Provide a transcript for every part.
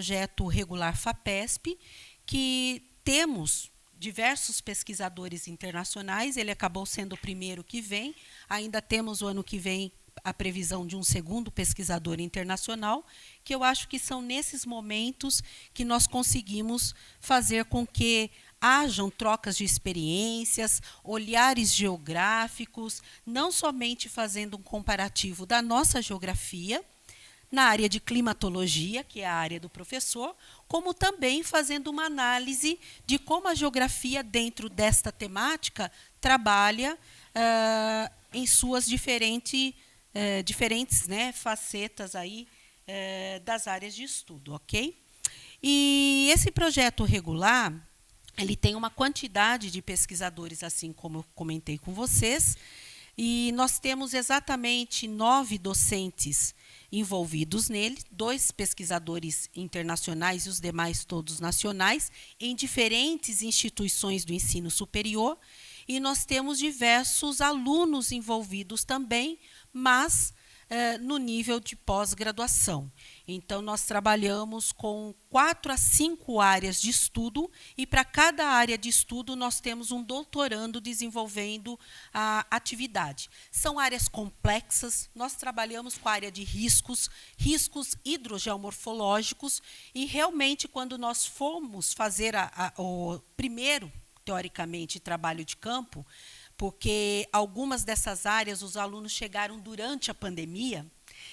projeto regular FAPESP, que temos diversos pesquisadores internacionais, ele acabou sendo o primeiro que vem, ainda temos o ano que vem a previsão de um segundo pesquisador internacional, que eu acho que são nesses momentos que nós conseguimos fazer com que hajam trocas de experiências, olhares geográficos, não somente fazendo um comparativo da nossa geografia, na área de climatologia, que é a área do professor, como também fazendo uma análise de como a geografia, dentro desta temática, trabalha em suas diferentes facetas aí, das áreas de estudo, ok? E esse projeto regular, ele tem uma quantidade de pesquisadores, assim como eu comentei com vocês, e nós temos exatamente 9 docentes envolvidos nele, 2 pesquisadores internacionais e os demais todos nacionais, em diferentes instituições do ensino superior, e nós temos diversos alunos envolvidos também, mas no nível de pós-graduação. Então, nós trabalhamos com 4 a 5 áreas de estudo, e para cada área de estudo nós temos um doutorando desenvolvendo a atividade. São áreas complexas, nós trabalhamos com a área de riscos hidrogeomorfológicos, e realmente quando nós fomos fazer o primeiro, teoricamente, trabalho de campo, porque algumas dessas áreas os alunos chegaram durante a pandemia,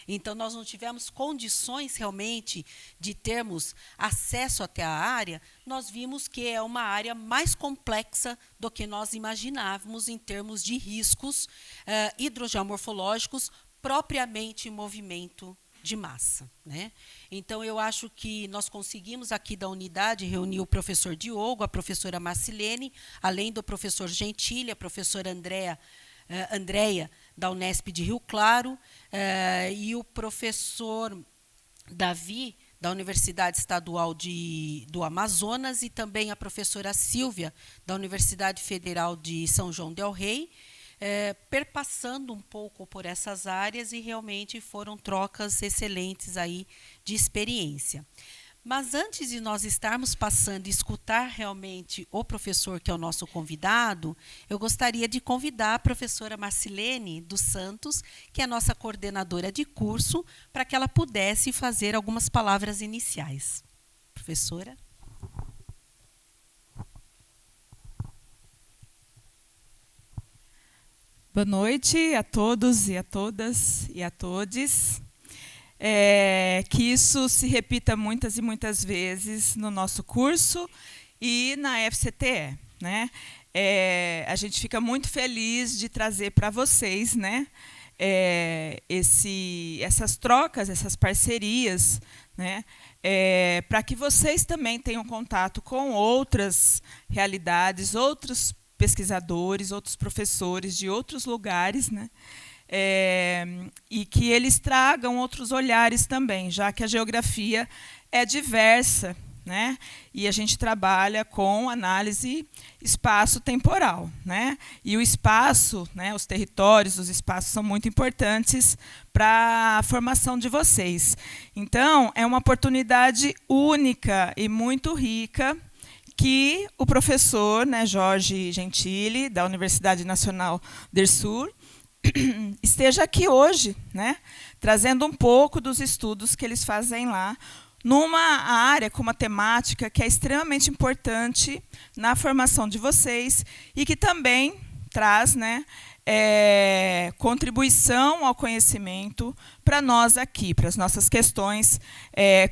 então nós não tivemos condições realmente de termos acesso até a área, nós vimos que é uma área mais complexa do que nós imaginávamos em termos de riscos hidrogeomorfológicos propriamente em movimento de massa, né? Então, eu acho que nós conseguimos aqui da unidade reunir o professor Diogo, a professora Marcilene, além do professor Gentili, a professora Andréia, da Unesp de Rio Claro, e o professor Davi, da Universidade Estadual do Amazonas, e também a professora Silvia, da Universidade Federal de São João del Rei, perpassando um pouco por essas áreas, e realmente foram trocas excelentes aí de experiência. Mas antes de nós estarmos passando e escutar realmente o professor, que é o nosso convidado, eu gostaria de convidar a professora Marcilene dos Santos, que é a nossa coordenadora de curso, para que ela pudesse fazer algumas palavras iniciais. Professora. Boa noite a todos e a todas e a todes. Que isso se repita muitas e muitas vezes no nosso curso e na FCTE, né? A gente fica muito feliz de trazer para vocês, né, essas trocas, essas parcerias, né, para que vocês também tenham contato com outras realidades, outros pesquisadores, outros professores de outros lugares, né? E que eles tragam outros olhares também, já que a geografia é diversa, né? E a gente trabalha com análise espaço-temporal, né? E o espaço, né, os territórios, os espaços são muito importantes para a formação de vocês. Então, é uma oportunidade única e muito rica que o professor, né, Jorge Gentili, da Universidade Nacional do Sul, esteja aqui hoje, né, trazendo um pouco dos estudos que eles fazem lá, numa área com uma temática que é extremamente importante na formação de vocês e que também traz, né, contribuição ao conhecimento para nós aqui, para as nossas questões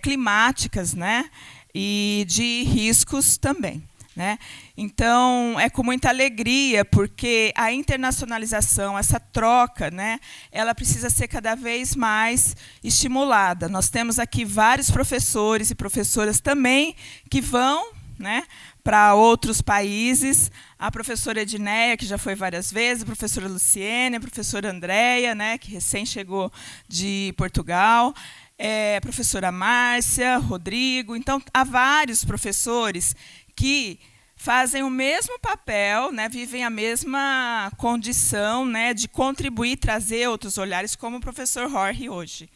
climáticas, né, e de riscos também, né? Então, é com muita alegria, porque a internacionalização, essa troca, né, ela precisa ser cada vez mais estimulada. Nós temos aqui vários professores e professoras também que vão, né, para outros países. A professora Edneia, que já foi várias vezes, a professora Luciene, a professora Andréia, né, que recém chegou de Portugal, a professora Márcia, Rodrigo. Então, há vários professores que fazem o mesmo papel, né, vivem a mesma condição, né, de contribuir, trazer outros olhares, como o professor Jorge hoje.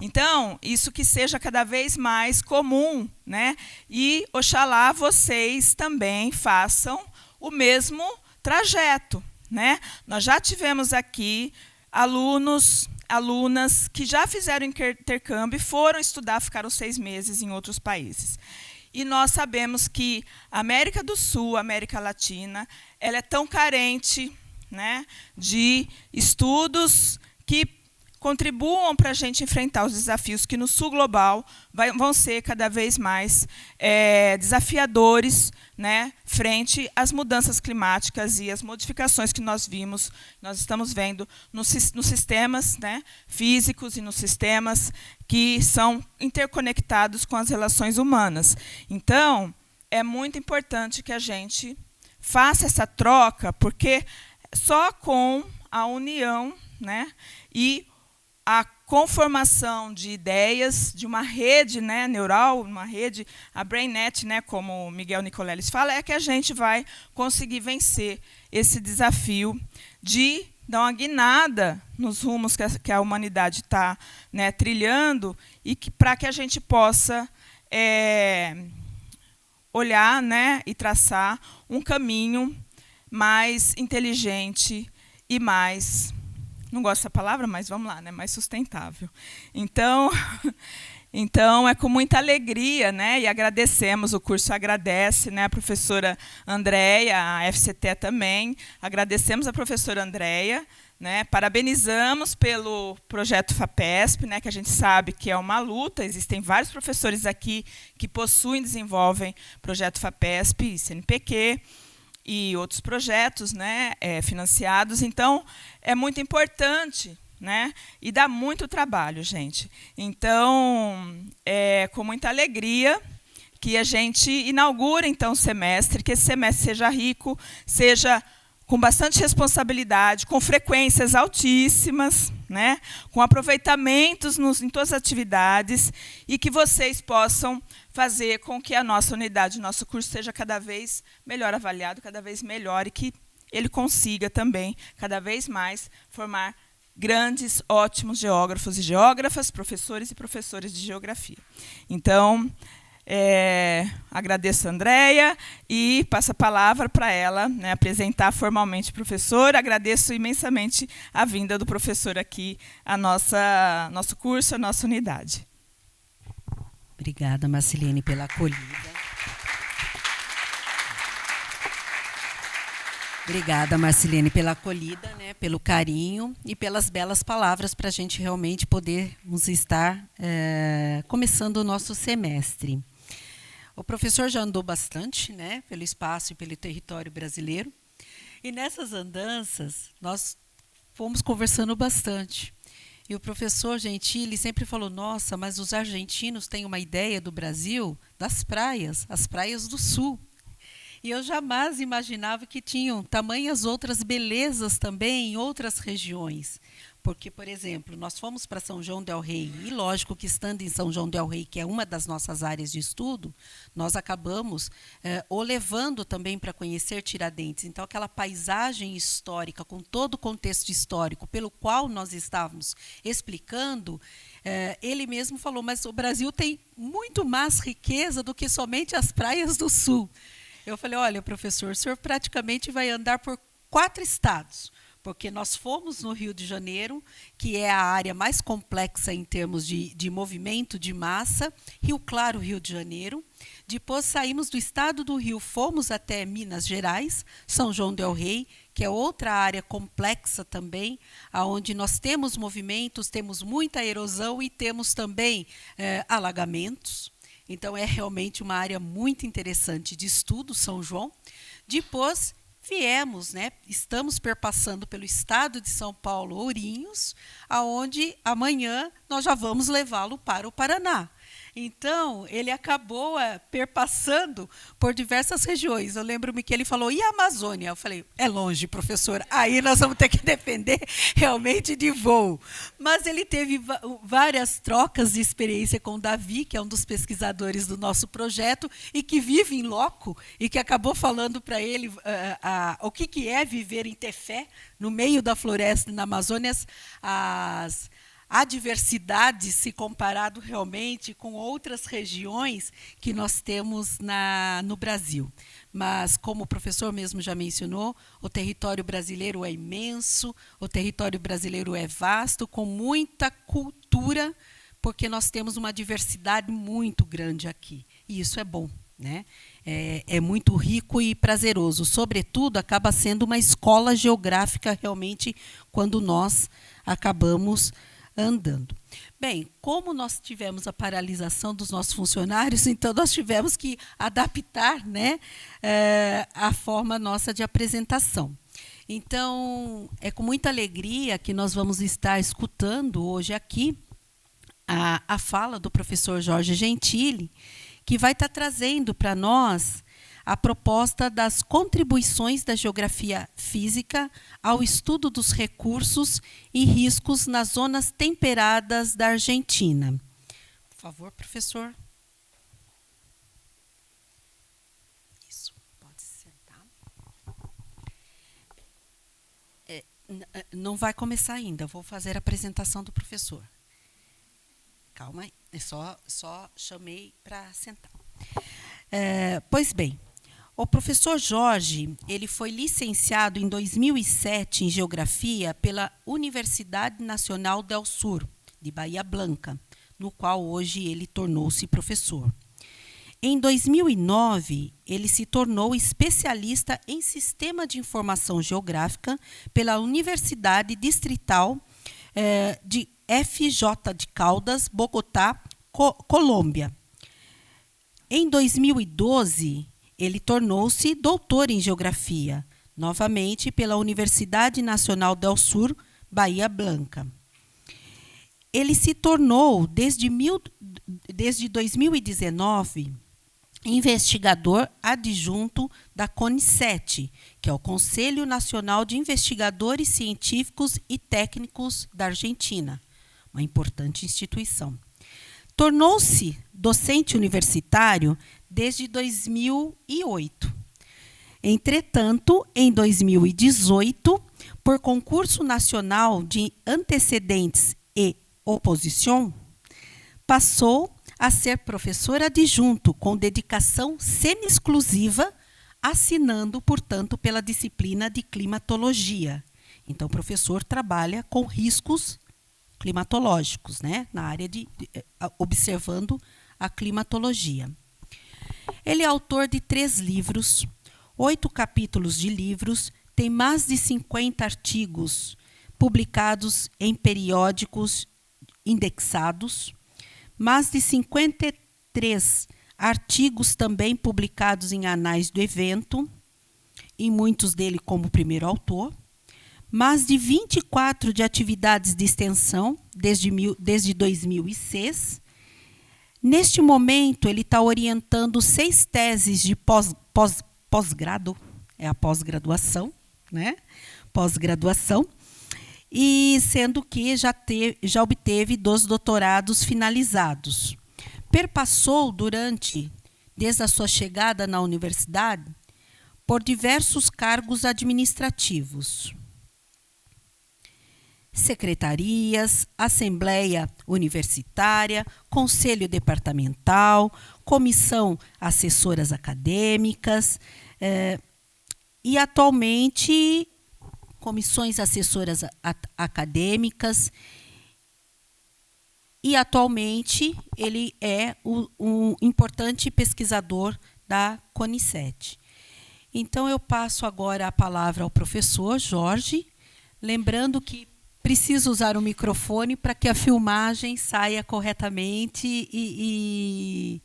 Então, isso que seja cada vez mais comum, né? E, oxalá, vocês também façam o mesmo trajeto, né? Nós já tivemos aqui alunos, alunas que já fizeram intercâmbio e foram estudar, ficaram 6 meses em outros países. E nós sabemos que a América do Sul, a América Latina, ela é tão carente, né, de estudos que contribuam para a gente enfrentar os desafios que no sul global vão ser cada vez mais desafiadores, né, frente às mudanças climáticas e às modificações que nós estamos vendo nos sistemas, né, físicos e nos sistemas que são interconectados com as relações humanas. Então, é muito importante que a gente faça essa troca, porque só com a união, né, e a conformação de ideias de uma rede, né, neural, uma rede, a BrainNet, né, como o Miguel Nicoleles fala, é que a gente vai conseguir vencer esse desafio de dar uma guinada nos rumos que a humanidade está, né, trilhando, e para que a gente possa olhar, né, e traçar um caminho mais inteligente e mais, não gosto dessa palavra, mas vamos lá, né, mais sustentável. Então, é com muita alegria, né, e agradecemos, o curso agradece, né, a professora Andréia, a FCT também, agradecemos a professora Andréia, né, parabenizamos pelo projeto FAPESP, né, que a gente sabe que é uma luta, existem vários professores aqui que possuem e desenvolvem projeto FAPESP e CNPq, e outros projetos, né, financiados. Então, é muito importante, né, e dá muito trabalho, gente. Então, é com muita alegria que a gente inaugura, então, o semestre, que esse semestre seja rico, seja com bastante responsabilidade, com frequências altíssimas, né, com aproveitamentos em todas as atividades, e que vocês possam fazer com que a nossa unidade, o nosso curso, seja cada vez melhor avaliado, cada vez melhor, e que ele consiga também, cada vez mais, formar grandes, ótimos geógrafos e geógrafas, professores e professoras de geografia. Então, agradeço a Andréia e passo a palavra para ela, né, apresentar formalmente o professor. Agradeço imensamente a vinda do professor aqui a nosso curso, a nossa unidade. Obrigada, Marcilene, pela acolhida. Obrigada, Marcilene, pela acolhida, né, pelo carinho e pelas belas palavras para a gente realmente podermos estar começando o nosso semestre. O professor já andou bastante, né, pelo espaço e pelo território brasileiro, e nessas andanças nós fomos conversando bastante. E o professor Gentili sempre falou, nossa, mas os argentinos têm uma ideia do Brasil, das praias, as praias do sul. E eu jamais imaginava que tinham tamanhas outras belezas também em outras regiões. Porque, por exemplo, nós fomos para São João del Rei, e lógico que estando em São João del Rei, que é uma das nossas áreas de estudo, nós acabamos o levando também para conhecer Tiradentes. Então, aquela paisagem histórica, com todo o contexto histórico pelo qual nós estávamos explicando, ele mesmo falou, mas o Brasil tem muito mais riqueza do que somente as praias do sul. Eu falei, olha, professor, o senhor praticamente vai andar por 4 estados, porque nós fomos no Rio de Janeiro, que é a área mais complexa em termos de movimento de massa, Rio Claro, Rio de Janeiro. Depois saímos do estado do Rio, fomos até Minas Gerais, São João del Rei, que é outra área complexa também, onde nós temos movimentos, temos muita erosão e temos também alagamentos. Então, é realmente uma área muito interessante de estudo, São João. Depois, viemos, né, estamos perpassando pelo estado de São Paulo, Ourinhos, aonde amanhã nós já vamos levá-lo para o Paraná. Então, ele acabou perpassando por diversas regiões. Eu lembro-me que ele falou, e a Amazônia? Eu falei, é longe, professor, aí nós vamos ter que depender realmente de voo. Mas ele teve várias trocas de experiência com o Davi, que é um dos pesquisadores do nosso projeto, e que vive em loco, e que acabou falando para ele o que é viver em Tefé, no meio da floresta, na Amazônia, há diversidade se comparado realmente com outras regiões que nós temos no Brasil. Mas, como o professor mesmo já mencionou, o território brasileiro é imenso, o território brasileiro é vasto, com muita cultura, porque nós temos uma diversidade muito grande aqui. E isso é bom, né? É muito rico e prazeroso. Sobretudo, acaba sendo uma escola geográfica, realmente, quando nós acabamos andando. Bem, como nós tivemos a paralisação dos nossos funcionários, então nós tivemos que adaptar, né, a forma nossa de apresentação. Então, é com muita alegria que nós vamos estar escutando hoje aqui a fala do professor Jorge Gentili, que vai estar trazendo para nós a proposta das contribuições da geografia física ao estudo dos recursos e riscos nas zonas temperadas da Argentina. Por favor, professor. Isso, pode sentar. Não vai começar ainda, vou fazer a apresentação do professor. Calma aí, só chamei para sentar. Pois bem, o professor Jorge, ele foi licenciado em 2007 em Geografia pela Universidade Nacional del Sur, de Bahia Blanca, no qual hoje ele tornou-se professor. Em 2009, ele se tornou especialista em Sistema de Informação Geográfica pela Universidade Distrital de FJ de Caldas, Bogotá, Colômbia. Em 2012, ele tornou-se doutor em Geografia, novamente pela Universidade Nacional del Sur, Bahia Blanca. Ele se tornou, desde 2019, investigador adjunto da CONICET, que é o Conselho Nacional de Investigadores Científicos e Técnicos da Argentina, uma importante instituição. Tornou-se docente universitário desde 2008. Entretanto, em 2018, por concurso nacional de antecedentes e oposição, passou a ser professor adjunto com dedicação semi-exclusiva, assinando, portanto, pela disciplina de climatologia. Então, o professor trabalha com riscos climatológicos, né, na área observando a climatologia. Ele é autor de 3 livros, 8 capítulos de livros, tem mais de 50 artigos publicados em periódicos indexados, mais de 53 artigos também publicados em anais do evento, e muitos dele como primeiro autor, mais de 24 de atividades de extensão desde 2006. Neste momento, ele está orientando 6 teses de pós-grado, é a pós-graduação, né? Pós-graduação, e sendo que já obteve 2 doutorados finalizados. Perpassou desde a sua chegada na universidade, por diversos cargos administrativos. Secretarias, Assembleia Universitária, Conselho Departamental, Comissão Assessoras Acadêmicas e, atualmente, Comissões Assessoras Acadêmicas, e, atualmente, ele é um importante pesquisador da CONICET. Então, eu passo agora a palavra ao professor Jorge, lembrando que preciso usar o microfone para que a filmagem saia corretamente e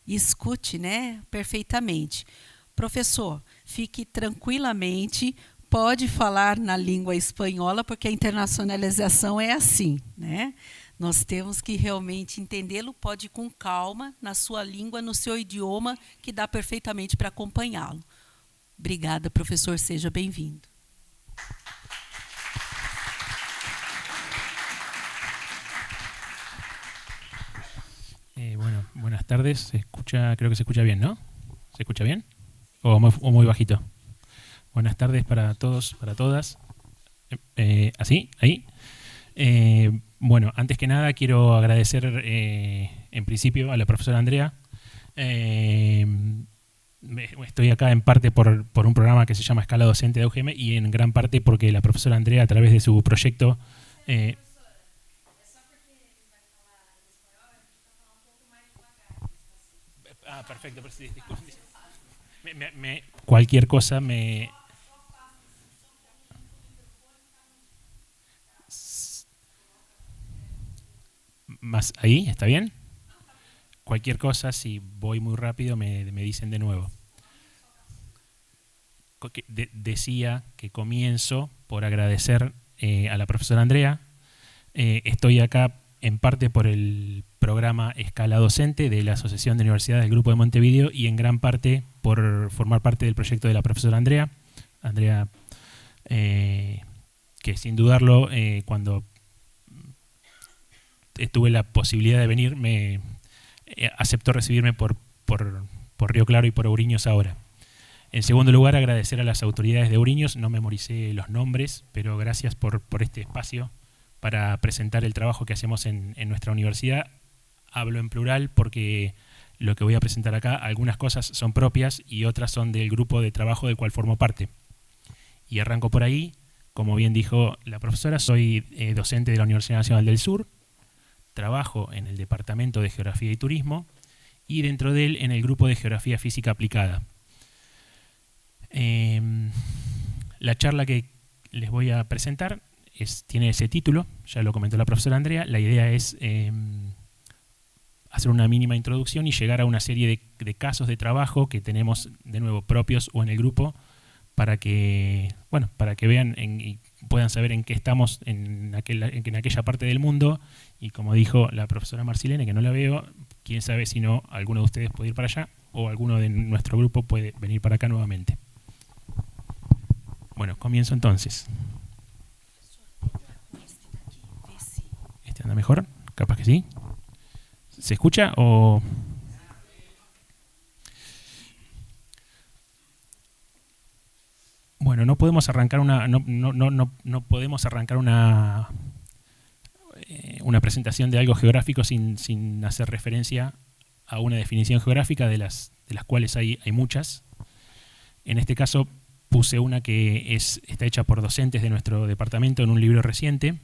escute, né, perfeitamente. Professor, fique tranquilamente, pode falar na língua espanhola, porque a internacionalização é assim, né? Nós temos que realmente entendê-lo, pode ir com calma, na sua língua, no seu idioma, que dá perfeitamente para acompanhá-lo. Obrigada, professor, seja bem-vindo. Bueno, buenas tardes. Creo que se escucha bien, ¿no? ¿Se escucha bien? ¿O muy bajito? Buenas tardes para todos, para todas. ¿Así? ¿Ahí? Bueno, antes que nada quiero agradecer en principio a la profesora Andrea. Estoy acá en parte por un programa que se llama Escala Docente de UGM y en gran parte porque la profesora Andrea, a través de su proyecto... perfecto. Cualquier cosa me... Más ahí, ¿está bien? Cualquier cosa, si voy muy rápido, me dicen de nuevo. Decía que comienzo por agradecer a la profesora Andrea. Estoy acá en parte por el programa Escala Docente de la Asociación de Universidades del Grupo de Montevideo y en gran parte por formar parte del proyecto de la profesora Andrea. Andrea, que sin dudarlo, cuando tuve la posibilidad de venir, me aceptó recibirme por Río Claro y por Ouriños ahora. En segundo lugar, agradecer a las autoridades de Ouriños. No memoricé los nombres, pero gracias por este espacio para presentar el trabajo que hacemos en nuestra universidad. Hablo en plural porque lo que voy a presentar acá, algunas cosas son propias y otras son del grupo de trabajo del cual formo parte. Y arranco por ahí. Como bien dijo la profesora, soy docente de la Universidad Nacional del Sur. Trabajo en el Departamento de Geografía y Turismo y dentro de él en el grupo de Geografía Física Aplicada. La charla que les voy a presentar tiene ese título, ya lo comentó la profesora Andrea. La idea es hacer una mínima introducción y llegar a una serie de casos de trabajo que tenemos, de nuevo, propios o en el grupo, para que vean y puedan saber en qué estamos en aquella parte del mundo. Y como dijo la profesora Marcilene, que no la veo, quién sabe si no alguno de ustedes puede ir para allá o alguno de nuestro grupo puede venir para acá nuevamente. Bueno, comienzo entonces. ¿Este anda mejor? Capaz que sí. ¿Se escucha o...? Bueno, no podemos arrancar no podemos arrancar una presentación de algo geográfico sin hacer referencia a una definición geográfica de las cuales hay muchas. En este caso puse una que está hecha por docentes de nuestro departamento en un libro reciente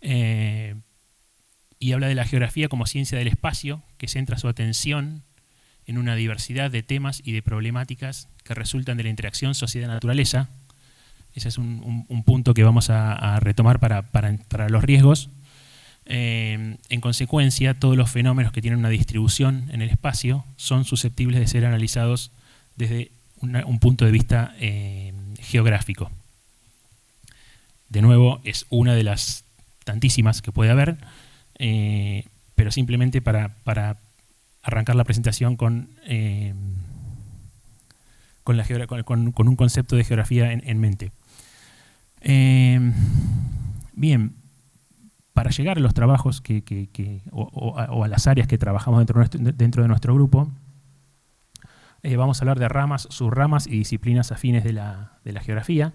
y habla de la geografía como ciencia del espacio que centra su atención en una diversidad de temas y de problemáticas que resultan de la interacción sociedad-naturaleza. Ese es un punto que vamos a retomar para los riesgos. En consecuencia, todos los fenómenos que tienen una distribución en el espacio son susceptibles de ser analizados desde un punto de vista geográfico. De nuevo, es una de las tantísimas que puede haber, pero simplemente para arrancar la presentación con un concepto de geografía en mente. Bien, para llegar a los trabajos o a las áreas que trabajamos dentro de nuestro grupo, vamos a hablar de ramas, subramas y disciplinas afines de la geografía.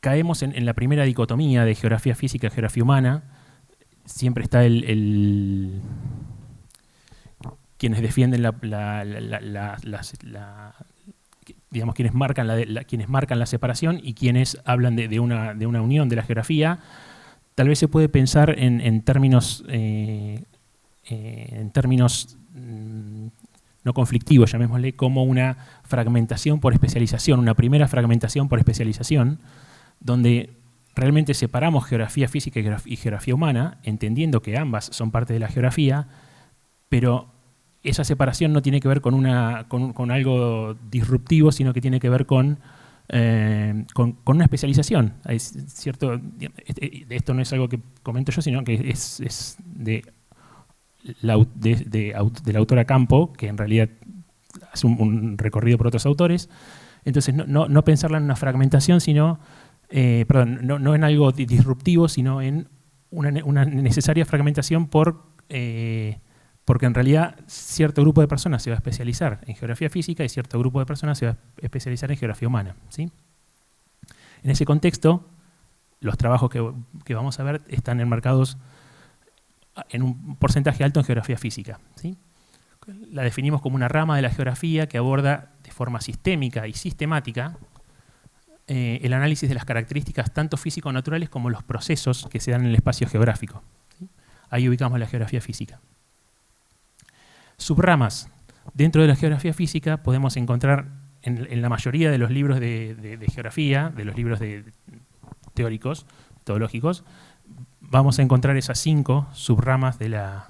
Caemos en la primera dicotomía de geografía física y geografía humana. Siempre está quienes defienden digamos, quienes marcan la separación y quienes hablan de una unión de la geografía. Tal vez se puede pensar en términos no conflictivos, llamémosle, como una fragmentación por especialización, una primera fragmentación por especialización, donde realmente separamos geografía física y geografía humana, entendiendo que ambas son parte de la geografía, pero esa separación no tiene que ver con algo disruptivo, sino que tiene que ver con una especialización. Esto no es algo que comento yo, sino que es de la autora Campo, que en realidad hace un recorrido por otros autores. Entonces, no pensarla en una fragmentación, sino... no en algo disruptivo, sino en una necesaria fragmentación porque en realidad cierto grupo de personas se va a especializar en geografía física y cierto grupo de personas se va a especializar en geografía humana, ¿sí? En ese contexto, los trabajos que vamos a ver están enmarcados en un porcentaje alto en geografía física, ¿sí? La definimos como una rama de la geografía que aborda de forma sistémica y sistemática el análisis de las características tanto físico-naturales como los procesos que se dan en el espacio geográfico, ¿sí? Ahí ubicamos la geografía física. Subramas. Dentro de la geografía física podemos encontrar en la mayoría de los libros de geografía, de los libros teóricos, metodológicos, vamos a encontrar esas 5 subramas de la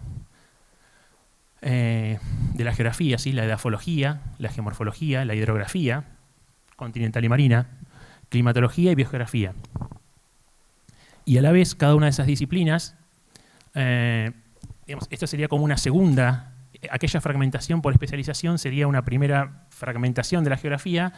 geografía, ¿sí? La edafología, la geomorfología, la hidrografía continental y marina, climatología y biogeografía. Y a la vez, cada una de esas disciplinas, digamos, esto sería como una segunda, aquella fragmentación por especialización sería una primera fragmentación de la geografía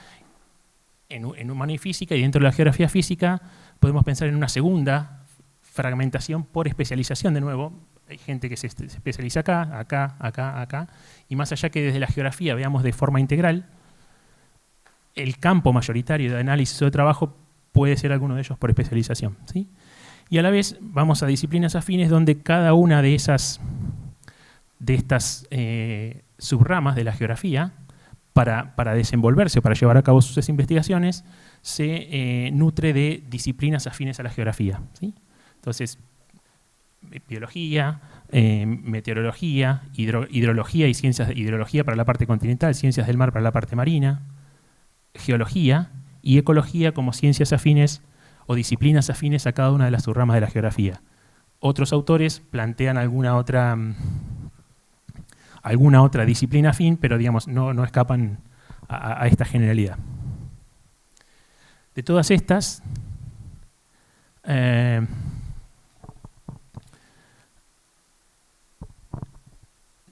en humano y física, y dentro de la geografía física podemos pensar en una segunda fragmentación por especialización de nuevo. Hay gente que se especializa acá, y más allá que desde la geografía veamos de forma integral, el campo mayoritario de análisis o de trabajo puede ser alguno de ellos por especialización, ¿sí? Y a la vez vamos a disciplinas afines donde cada una de estas subramas de la geografía, para desenvolverse o para llevar a cabo sus investigaciones, se nutre de disciplinas afines a la geografía, ¿sí? Entonces, biología, meteorología, hidrología y ciencias de hidrología para la parte continental, ciencias del mar para la parte marina, geología y ecología como ciencias afines o disciplinas afines a cada una de las subramas de la geografía. Otros autores plantean alguna otra disciplina afín, pero digamos, no escapan a esta generalidad. De todas estas,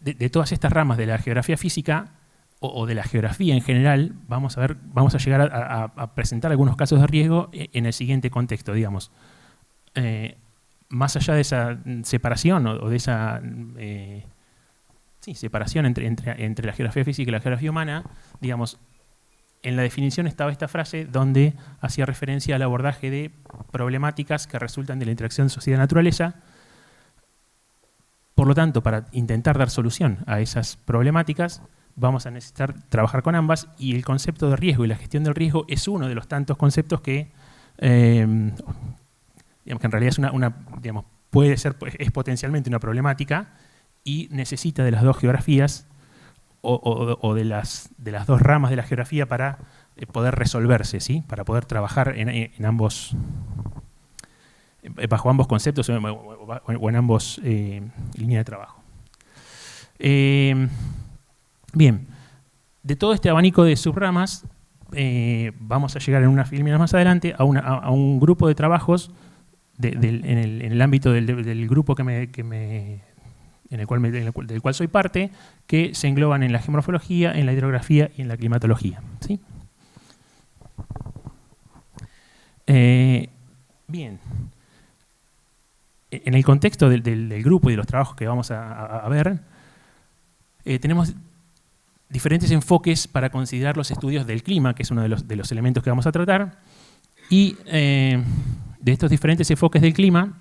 de todas estas ramas de la geografía física o de la geografía en general, vamos a llegar a presentar algunos casos de riesgo en el siguiente contexto, digamos. Más allá de esa separación o de esa separación entre la geografía física y la geografía humana, digamos, en la definición estaba esta frase donde hacía referencia al abordaje de problemáticas que resultan de la interacción sociedad-naturaleza. Por lo tanto, para intentar dar solución a esas problemáticas, vamos a necesitar trabajar con ambas, y el concepto de riesgo y la gestión del riesgo es uno de los tantos conceptos que, digamos, que en realidad es es potencialmente una problemática y necesita de las dos geografías o de las dos ramas de la geografía para poder resolverse, ¿sí? Para poder trabajar en ambos, bajo ambos conceptos o en ambos líneas de trabajo. Bien, de todo este abanico de subramas, vamos a llegar en unas filminas más adelante a un grupo de trabajos en el ámbito del grupo del cual soy parte, que se engloban en la geomorfología, en la hidrografía y en la climatología, ¿sí? Bien. En el contexto del grupo y de los trabajos que vamos a ver, tenemos diferentes enfoques para considerar los estudios del clima, que es uno de los elementos que vamos a tratar, y de estos diferentes enfoques del clima,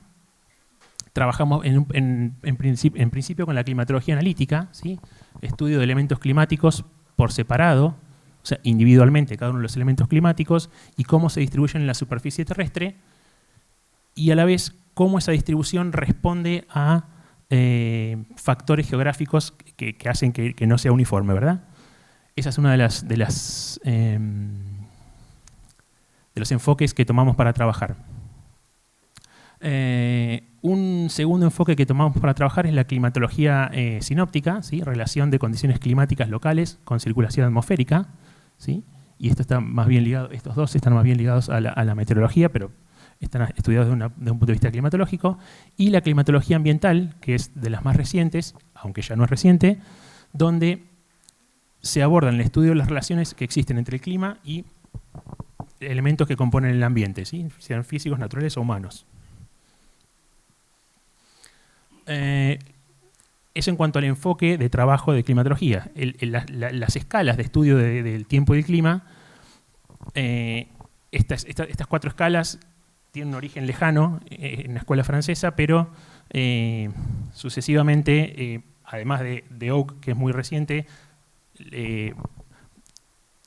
trabajamos en principio con la climatología analítica, ¿sí? Estudio de elementos climáticos por separado, o sea, individualmente cada uno de los elementos climáticos, y cómo se distribuyen en la superficie terrestre, y a la vez cómo esa distribución responde a factores geográficos que hacen que no sea uniforme, ¿verdad? Esa es una de los enfoques que tomamos para trabajar. Un segundo enfoque que tomamos para trabajar es la climatología sinóptica, ¿sí? Relación de condiciones climáticas locales con circulación atmosférica, ¿sí? Y esto está más bien ligado, estos dos están más bien ligados a la meteorología, pero están estudiados de un punto de vista climatológico. Y la climatología ambiental, que es de las más recientes, aunque ya no es reciente, donde se abordan el estudio de las relaciones que existen entre el clima y elementos que componen el ambiente, ¿sí? Sean físicos, naturales o humanos. Eso en cuanto al enfoque de trabajo de climatología. Las escalas de estudio del tiempo y del clima Estas 4 escalas tienen un origen lejano en la escuela francesa, pero sucesivamente, además de Oak, que es muy reciente,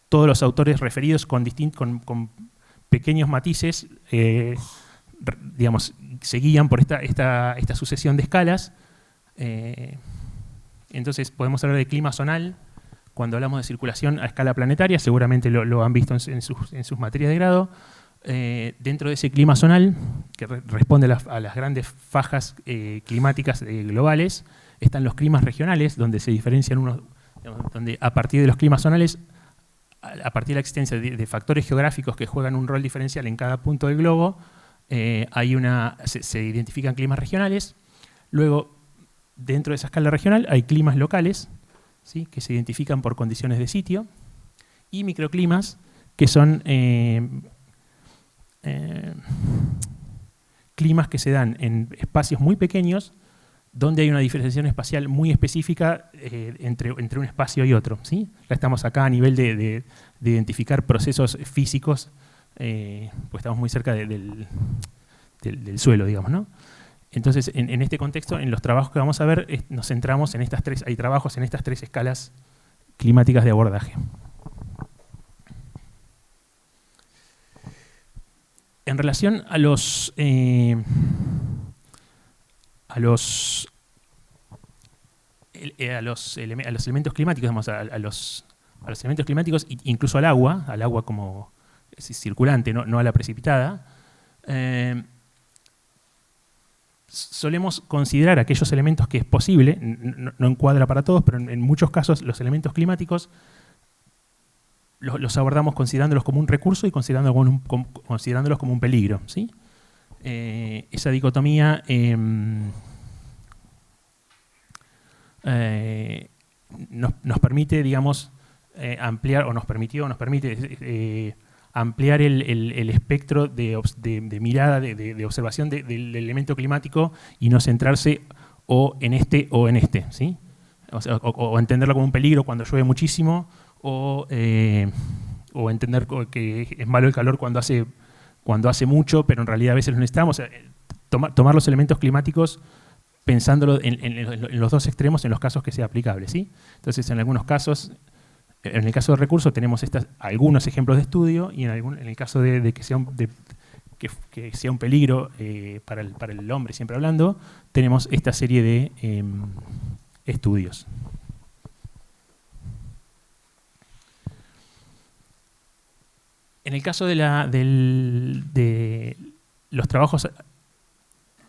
todos los autores referidos con pequeños matices, digamos, se guían por esta sucesión de escalas. Entonces podemos hablar de clima zonal cuando hablamos de circulación a escala planetaria, seguramente lo han visto en sus materias de grado. Dentro de ese clima zonal, que responde a las grandes fajas climáticas globales, están los climas regionales, donde se diferencian unos, digamos, donde a partir de los climas zonales, a partir de la existencia de factores geográficos que juegan un rol diferencial en cada punto del globo, se identifican climas regionales. Luego, dentro de esa escala regional hay climas locales, ¿sí?, que se identifican por condiciones de sitio, y microclimas, que son climas que se dan en espacios muy pequeños, donde hay una diferenciación espacial muy específica entre un espacio y otro, ¿sí? Ya estamos acá a nivel de identificar procesos físicos, pues estamos muy cerca del suelo, digamos, ¿no? Entonces, en este contexto, en los trabajos que vamos a ver, nos centramos en hay trabajos en estas 3 escalas climáticas de abordaje. En relación a los elementos climáticos, digamos, a los elementos climáticos, incluso al agua como circulante, no a la precipitada, solemos considerar aquellos elementos que es posible, no encuadra para todos, pero en muchos casos los elementos climáticos los abordamos considerándolos como un recurso y considerándolos como un peligro, ¿sí? Esa dicotomía nos permite, digamos, ampliar, o nos permite ampliar el espectro de mirada, de observación del elemento climático y no centrarse o en este, ¿sí? O entenderlo como un peligro cuando llueve muchísimo, o entender que es malo el calor cuando hace mucho, pero en realidad a veces lo necesitamos. Tomar los elementos climáticos pensándolo en los 2 extremos en los casos que sea aplicable, ¿sí? Entonces, en algunos casos, en el caso de recursos, tenemos algunos ejemplos de estudio, y en el caso de que sea un peligro para el hombre, siempre hablando, tenemos esta serie de estudios. En el caso de los trabajos,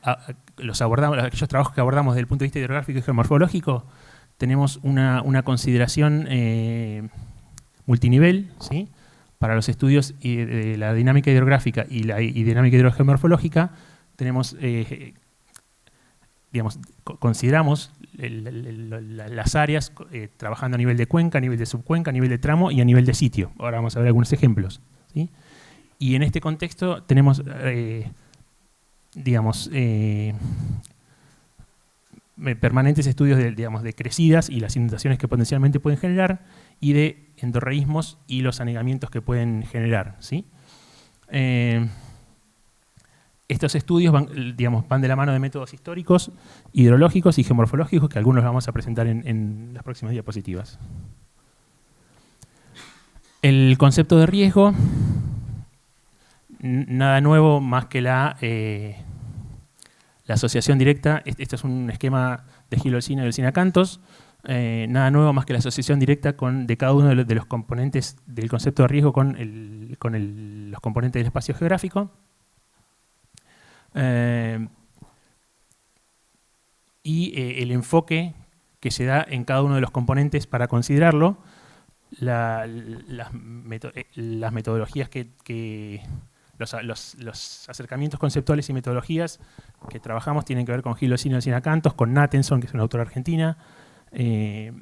aquellos trabajos que abordamos desde el punto de vista hidrográfico y geomorfológico, tenemos una consideración multinivel, ¿sí?, para los estudios de la dinámica hidrográfica y dinámica hidrogeomorfológica. Tenemos, digamos, consideramos las áreas trabajando a nivel de cuenca, a nivel de subcuenca, a nivel de tramo y a nivel de sitio. Ahora vamos a ver algunos ejemplos, ¿sí? Y en este contexto tenemos, digamos, permanentes estudios de crecidas y las inundaciones que potencialmente pueden generar, y de endorreísmos y los anegamientos que pueden generar, ¿sí? Estos estudios van de la mano de métodos históricos, hidrológicos y geomorfológicos, que algunos vamos a presentar en las próximas diapositivas. El concepto de riesgo, nada nuevo más que la asociación directa. Este es un esquema de Gil Olcina y Olcina Cantos. Nada nuevo más que la asociación directa de cada uno de los componentes del concepto de riesgo con los componentes del espacio geográfico. Y el enfoque que se da en cada uno de los componentes para considerarlo, las metodologías los acercamientos conceptuales y metodologías que trabajamos tienen que ver con Gil Olcina y Olcina Cantos, con Nathanson, que es una autora argentina, que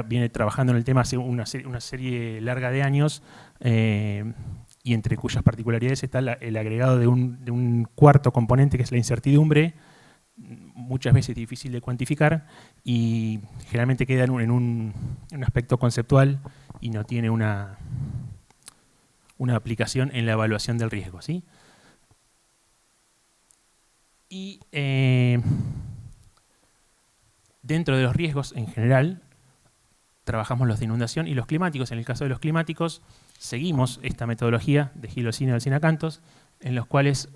viene trabajando en el tema hace una serie larga de años, y entre cuyas particularidades está el agregado de un cuarto componente, que es la incertidumbre, muchas veces difícil de cuantificar, y generalmente queda en un aspecto conceptual y no tiene una una aplicación en la evaluación del riesgo, ¿sí? Y dentro de los riesgos en general, trabajamos los de inundación y los climáticos. En el caso de los climáticos, seguimos esta metodología de Gil Olcina y Olcina Cantos, en los cuales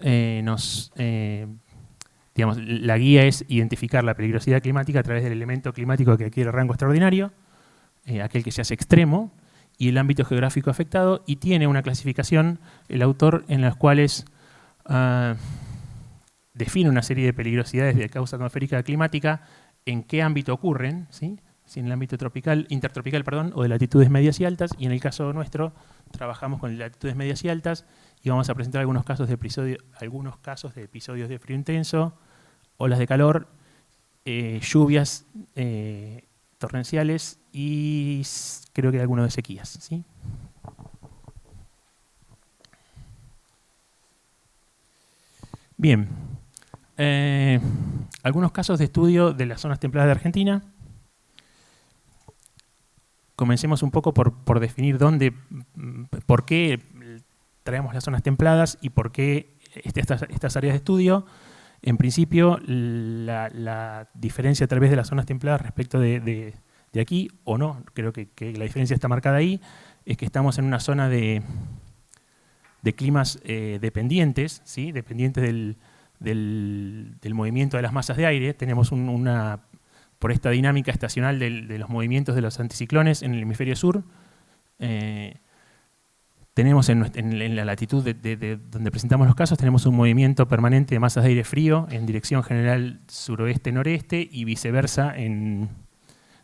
digamos, la guía es identificar la peligrosidad climática a través del elemento climático que adquiere rango extraordinario, aquel que se hace extremo, y el ámbito geográfico afectado, y tiene una clasificación, el autor, en las cuales define una serie de peligrosidades de causa atmosférica climática, en qué ámbito ocurren, ¿sí? Si en el ámbito intertropical, o de latitudes medias y altas, y en el caso nuestro trabajamos con latitudes medias y altas, y vamos a presentar algunos casos de episodios de frío intenso, olas de calor, lluvias torrenciales y creo que algunos de sequías, ¿sí? Bien, algunos casos de estudio de las zonas templadas de Argentina. Comencemos un poco por definir por qué traemos las zonas templadas y por qué estas áreas de estudio. En principio, la diferencia tal vez de las zonas templadas respecto de aquí, o no, creo que la diferencia está marcada ahí, es que estamos en una zona de climas dependientes, ¿sí? Dependientes del movimiento de las masas de aire. Tenemos por esta dinámica estacional de los movimientos de los anticiclones en el hemisferio sur, tenemos en la latitud de donde presentamos los casos, tenemos un movimiento permanente de masas de aire frío en dirección general suroeste-noreste y viceversa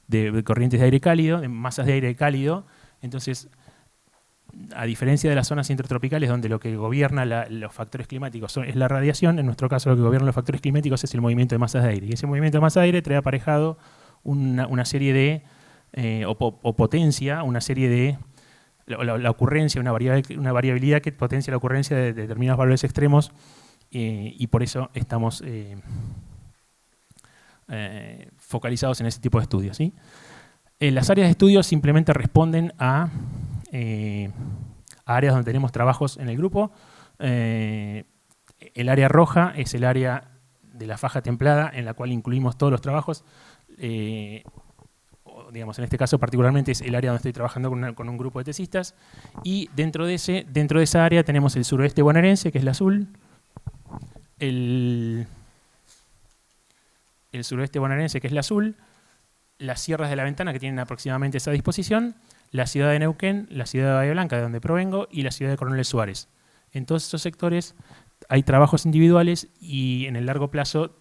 de corrientes de aire cálido, de masas de aire cálido. Entonces, a diferencia de las zonas intertropicales donde lo que gobierna los factores climáticos es la radiación, en nuestro caso lo que gobierna los factores climáticos es el movimiento de masas de aire. Y ese movimiento de masas de aire trae aparejado una serie de, o potencia, una serie de, la ocurrencia, una variabilidad que potencia la ocurrencia de determinados valores extremos, y por eso estamos focalizados en ese tipo de estudios, ¿sí? Las áreas de estudio simplemente responden a áreas donde tenemos trabajos en el grupo. El área roja es el área de la faja templada en la cual incluimos todos los trabajos. Digamos, en este caso particularmente es el área donde estoy trabajando con un grupo de tesistas. Y dentro de esa área tenemos el suroeste bonaerense, que es el azul. El suroeste bonaerense, que es el azul. Las sierras de la Ventana, que tienen aproximadamente esa disposición, la ciudad de Neuquén, la ciudad de Bahía Blanca, de donde provengo, y la ciudad de Coronel Suárez. En todos esos sectores hay trabajos individuales y en el largo plazo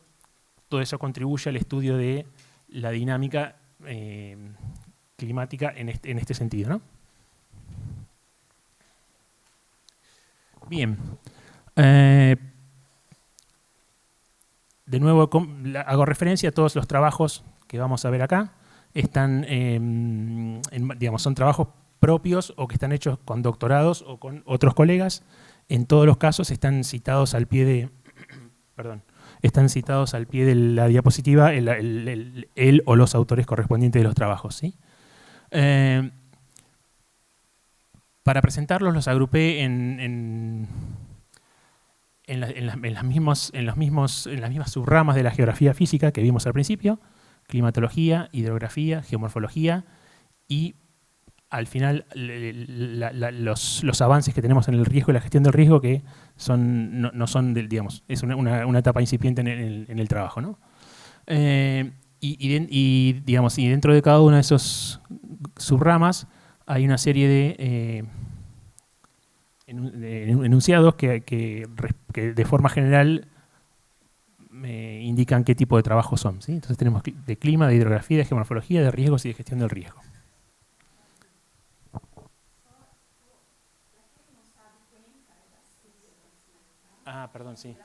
todo eso contribuye al estudio de la dinámica climática en este sentido, ¿no? Bien. De nuevo hago referencia a todos los trabajos que vamos a ver acá. Están, digamos, son trabajos propios o que están hechos con doctorados o con otros colegas. En todos los casos están citados al pie de, están citados al pie de la diapositiva el o los autores correspondientes de los trabajos, ¿sí? Para presentarlos los agrupé en las mismas subramas de la geografía física que vimos al principio: climatología, hidrografía, geomorfología, y al final los avances que tenemos en el riesgo y la gestión del riesgo, que no son, digamos, es una etapa incipiente en el trabajo, ¿no? Digamos, y dentro de cada una de esos subramas hay una serie de enunciados que de forma general indican qué tipo de trabajo son, ¿sí? Entonces tenemos de clima, de hidrografía, de geomorfología, de riesgos y de gestión del riesgo. Ah, perdón, sí.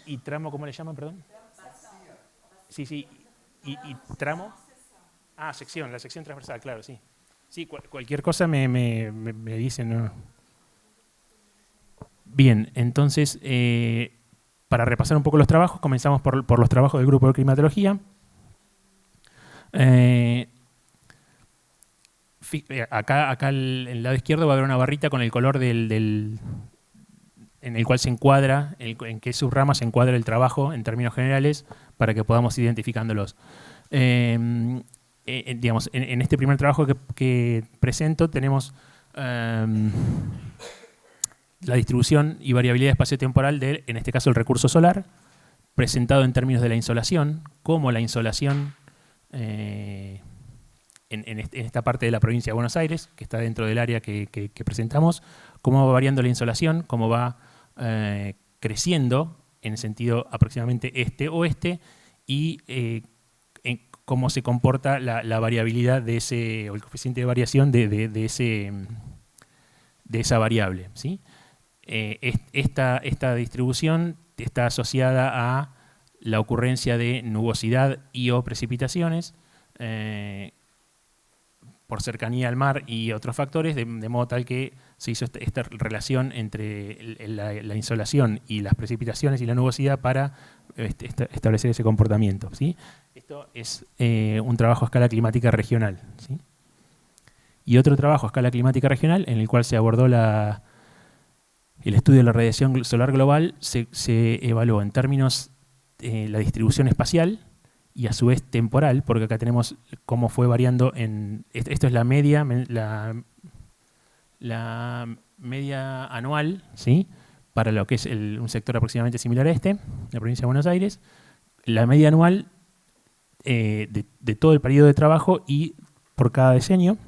¿Y tramo cómo le llaman, perdón? Sí, sí. ¿Y tramo? Ah, sección, la sección transversal, claro, sí. Sí, cualquier cosa me dicen, ¿no? Bien, entonces, para repasar un poco los trabajos, comenzamos por los trabajos del grupo de climatología. acá en el lado izquierdo va a haber una barrita con el color en el cual se encuadra, en qué subrama se encuadra el trabajo en términos generales, para que podamos ir identificándolos. Digamos, en este primer trabajo que presento tenemos la distribución y variabilidad espacio-temporal de, en este caso, el recurso solar, presentado en términos de la insolación, cómo la insolación en esta parte de la provincia de Buenos Aires, que está dentro del área que presentamos, cómo va variando la insolación, cómo va creciendo en el sentido aproximadamente este-oeste, y cómo se comporta la variabilidad de ese, o el coeficiente de variación de esa variable, ¿sí? Esta distribución está asociada a la ocurrencia de nubosidad y o precipitaciones, por cercanía al mar y otros factores, de modo tal que se hizo esta relación entre la insolación y las precipitaciones y la nubosidad para establecer ese comportamiento, ¿sí? Esto es un trabajo a escala climática regional, ¿sí? Y otro trabajo a escala climática regional en el cual se abordó el estudio de la radiación solar global, se evaluó en términos la distribución espacial y a su vez temporal, porque acá tenemos cómo fue variando esto es la media anual, ¿sí? Para lo que es un sector aproximadamente similar a la provincia de Buenos Aires, la media anual de todo el periodo de trabajo y por cada decenio.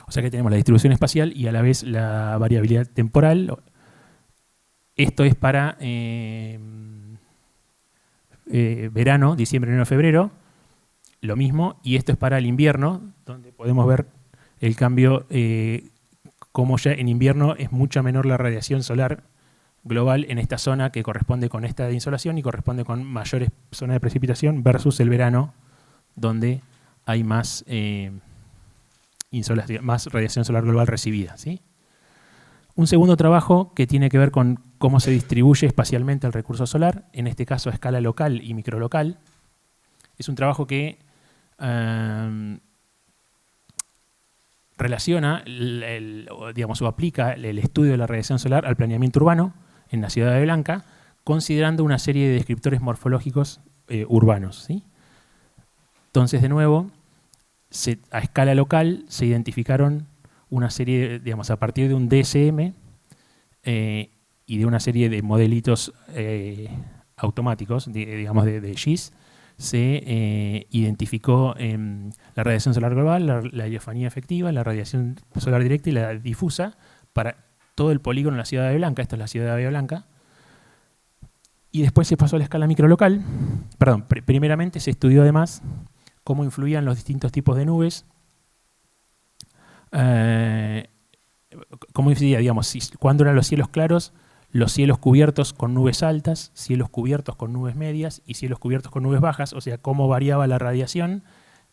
O sea que tenemos la distribución espacial y a la vez la variabilidad temporal. Esto es para verano, diciembre, enero, febrero, lo mismo, y esto es para el invierno, donde podemos ver el cambio, como ya en invierno es mucha menor la radiación solar global en esta zona que corresponde con esta de insolación y corresponde con mayores zonas de precipitación versus el verano, donde hay más insolación, más radiación solar global recibida, ¿sí? Un segundo trabajo que tiene que ver con cómo se distribuye espacialmente el recurso solar, en este caso a escala local y microlocal. Es un trabajo que relaciona, digamos, o aplica el estudio de la radiación solar al planeamiento urbano en la ciudad de Bahía Blanca, considerando una serie de descriptores morfológicos urbanos, ¿sí? Entonces, de nuevo, a escala local se identificaron una serie, digamos, a partir de un DSM y de una serie de modelitos automáticos, digamos, de GIS, se identificó la radiación solar global, la heliofanía efectiva, la radiación solar directa y la difusa para todo el polígono de la ciudad de Bahía Blanca. Esta es la ciudad de Bahía Blanca. Y después se pasó a la escala microlocal. Perdón, primeramente se estudió además cómo influían los distintos tipos de nubes, cómo incidía, digamos, cuándo eran los cielos claros, los cielos cubiertos con nubes altas, cielos cubiertos con nubes medias y cielos cubiertos con nubes bajas, o sea, cómo variaba la radiación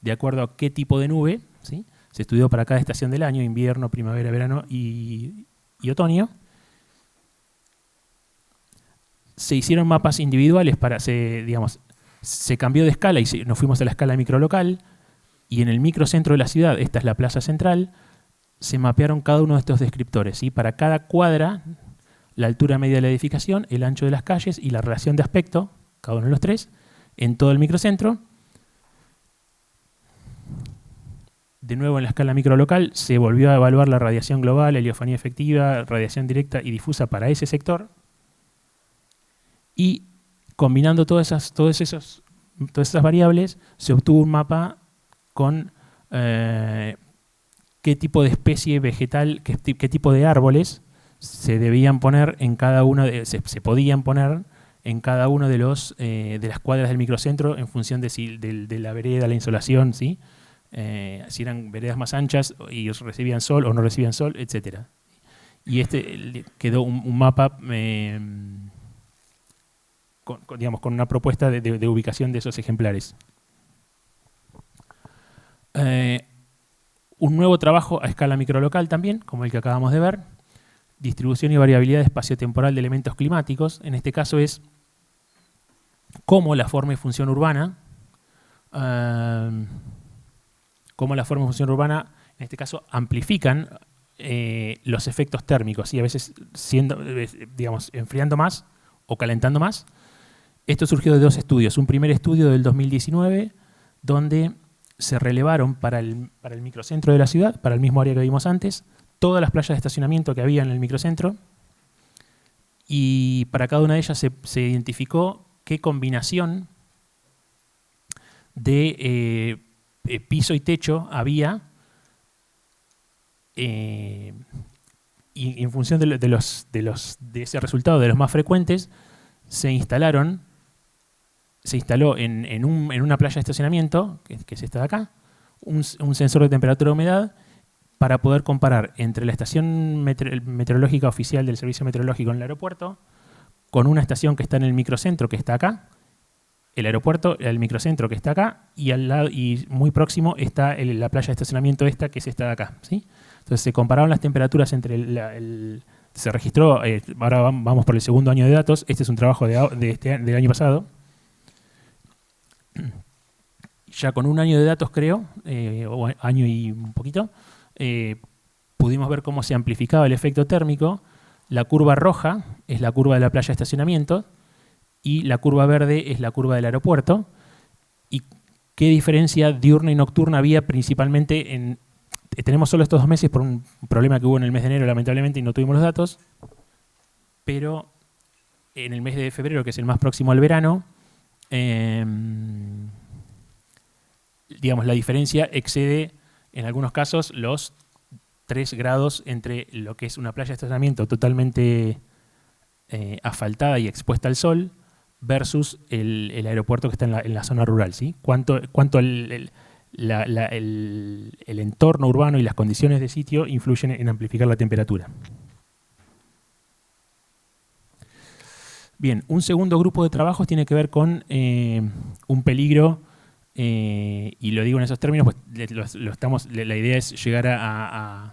de acuerdo a qué tipo de nube, ¿sí? Se estudió para cada estación del año, invierno, primavera, verano y otoño. Se hicieron mapas individuales digamos, se cambió de escala y nos fuimos a la escala microlocal, y en el microcentro de la ciudad, esta es la plaza central, se mapearon cada uno de estos descriptores, ¿sí? Para cada cuadra, la altura media de la edificación, el ancho de las calles y la relación de aspecto, cada uno de los tres, en todo el microcentro. De nuevo en la escala microlocal se volvió a evaluar la radiación global, la heliofanía efectiva, radiación directa y difusa para ese sector. Y combinando todas esas variables, se obtuvo un mapa con qué tipo de especie vegetal, qué tipo de árboles se debían poner en cada uno se podían poner en cada uno de las cuadras del microcentro en función de la vereda, la insolación, ¿sí? Si eran veredas más anchas y recibían sol o no recibían sol, etc. Y quedó un mapa digamos, con una propuesta de ubicación de esos ejemplares. Un nuevo trabajo a escala microlocal también, como el que acabamos de ver, distribución y variabilidad espaciotemporal de elementos climáticos. En este caso es cómo la forma y función urbana cómo las formas de función urbana, en este caso, amplifican los efectos térmicos, y a veces digamos, enfriando más o calentando más. Esto surgió de 2 estudios. Un primer estudio del 2019, donde se relevaron para el microcentro de la ciudad, para el mismo área que vimos antes, todas las playas de estacionamiento que había en el microcentro, y para cada una de ellas se identificó qué combinación de piso y techo había, y en función de ese resultado, de los más frecuentes, se instaló en una playa de estacionamiento, que es esta de acá, un sensor de temperatura y humedad para poder comparar entre la estación meteorológica oficial del Servicio Meteorológico en el aeropuerto con una estación que está en el microcentro, que está acá, el aeropuerto, el microcentro que está acá, y al lado y muy próximo está la playa de estacionamiento esta, que es esta de acá, ¿sí? Entonces se compararon las temperaturas entre se registró, ahora vamos por el segundo año de datos, este es un trabajo del año pasado, ya con un año de datos creo, o año y un poquito, pudimos ver cómo se amplificaba el efecto térmico. La curva roja es la curva de la playa de estacionamiento y la curva verde es la curva del aeropuerto. ¿Y qué diferencia diurna y nocturna había principalmente tenemos solo estos 2 meses por un problema que hubo en el mes de enero, lamentablemente, y no tuvimos los datos, pero en el mes de febrero, que es el más próximo al verano, digamos, la diferencia excede en algunos casos los 3 grados entre lo que es una playa de estacionamiento totalmente asfaltada y expuesta al sol versus el aeropuerto que está en la zona rural, ¿sí? Cuánto el entorno urbano y las condiciones de sitio influyen en amplificar la temperatura. Bien, un segundo grupo de trabajos tiene que ver con un peligro, y lo digo en esos términos, pues la idea es llegar a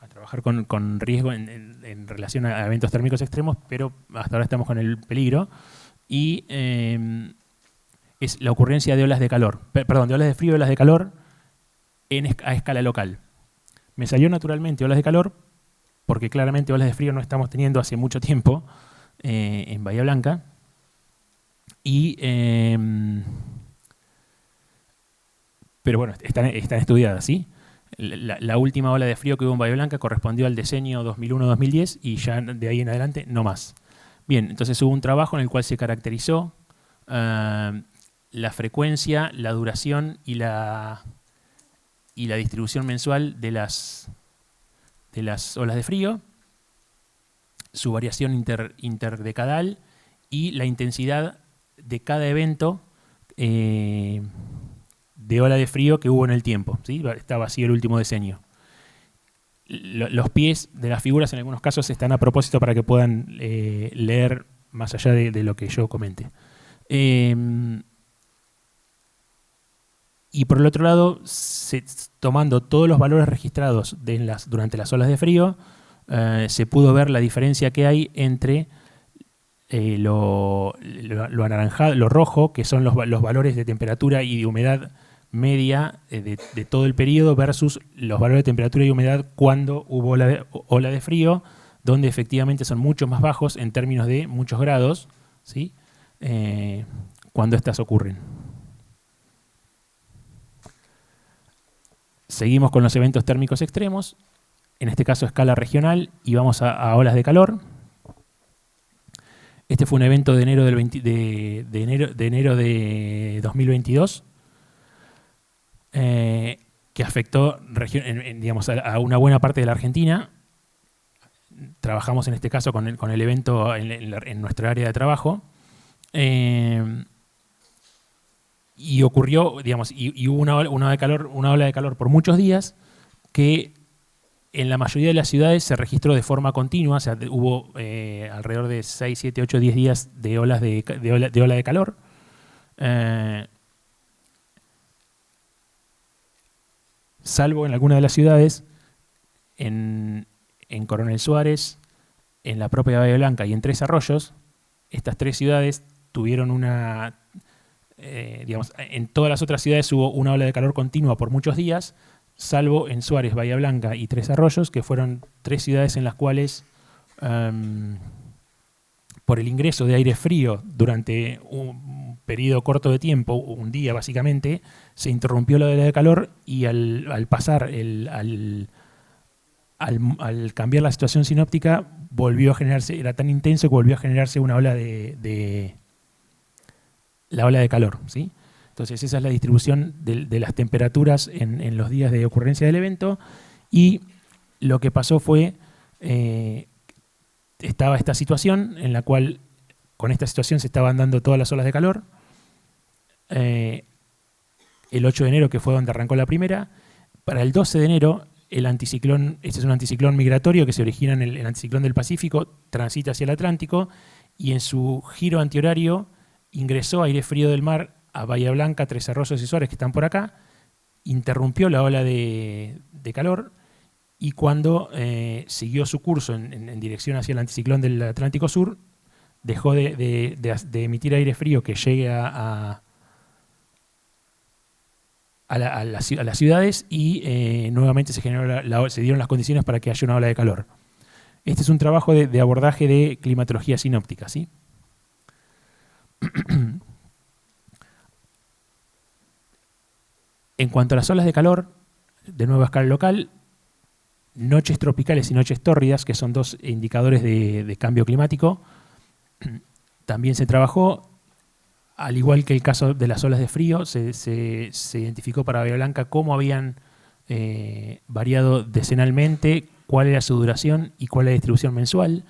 trabajar con riesgo en relación a eventos térmicos extremos, pero hasta ahora estamos con el peligro, y es la ocurrencia de olas de calor, de olas de frío y olas de calor a escala local. Me salió naturalmente olas de calor, porque claramente olas de frío no estamos teniendo hace mucho tiempo en Bahía Blanca, pero bueno, están estudiadas, ¿sí? La última ola de frío que hubo en Bahía Blanca correspondió al decenio 2001-2010 y ya de ahí en adelante no más. Bien, entonces hubo un trabajo en el cual se caracterizó la frecuencia, la duración y la distribución mensual de las olas de frío, su variación interdecadal y la intensidad de cada evento de ola de frío que hubo en el tiempo, ¿sí? Está vacío el último decenio. Los pies de las figuras en algunos casos están a propósito para que puedan leer más allá de lo que yo comente. Y por el otro lado, tomando todos los valores registrados durante las olas de frío, se pudo ver la diferencia que hay entre lo anaranjado, lo rojo, que son los valores de temperatura y de humedad media de todo el periodo, versus los valores de temperatura y humedad cuando hubo ola de frío, donde efectivamente son mucho más bajos en términos de muchos grados, ¿sí? Cuando estas ocurren. Seguimos con los eventos térmicos extremos, en este caso a escala regional, y vamos a olas de calor. Este fue un evento de enero de 2022, que afectó digamos, a una buena parte de la Argentina. Trabajamos en este caso con el evento en nuestra área de trabajo. Y ocurrió, digamos, y hubo una ola de calor por muchos días que en la mayoría de las ciudades se registró de forma continua. O sea, hubo alrededor de 6, 7, 8, 10 días de ola de calor. Salvo en algunas de las ciudades, en Coronel Suárez, en la propia Bahía Blanca y en Tres Arroyos. Estas 3 ciudades tuvieron una digamos, en todas las otras ciudades hubo una ola de calor continua por muchos días, salvo en Suárez, Bahía Blanca y Tres Arroyos, que fueron 3 ciudades en las cuales, por el ingreso de aire frío durante un periodo corto de tiempo, un día básicamente, se interrumpió la ola de calor y al pasar, al cambiar la situación sinóptica, volvió a generarse, era tan intenso que volvió a generarse una ola la ola de calor, ¿sí? Entonces esa es la distribución de las temperaturas en los días de ocurrencia del evento, y lo que pasó fue, estaba esta situación en la cual con esta situación se estaban dando todas las olas de calor. El 8 de enero, que fue donde arrancó la primera, para el 12 de enero el anticiclón, este es un anticiclón migratorio que se origina en el anticiclón del Pacífico, transita hacia el Atlántico y en su giro antihorario ingresó aire frío del mar a Bahía Blanca, Tres Arroyos y Suárez, que están por acá, interrumpió la ola de calor, y cuando siguió su curso en dirección hacia el anticiclón del Atlántico Sur, dejó de emitir aire frío que llegue a las ciudades, y nuevamente se dieron las condiciones para que haya una ola de calor. Este es un trabajo de abordaje de climatología sinóptica, ¿sí? En cuanto a las olas de calor, de nuevo a escala local, noches tropicales y noches tórridas, que son 2 indicadores de cambio climático, también se trabajó. Al igual que el caso de las olas de frío, se identificó para Bahía Blanca cómo habían variado decenalmente, cuál era su duración y cuál era la distribución mensual.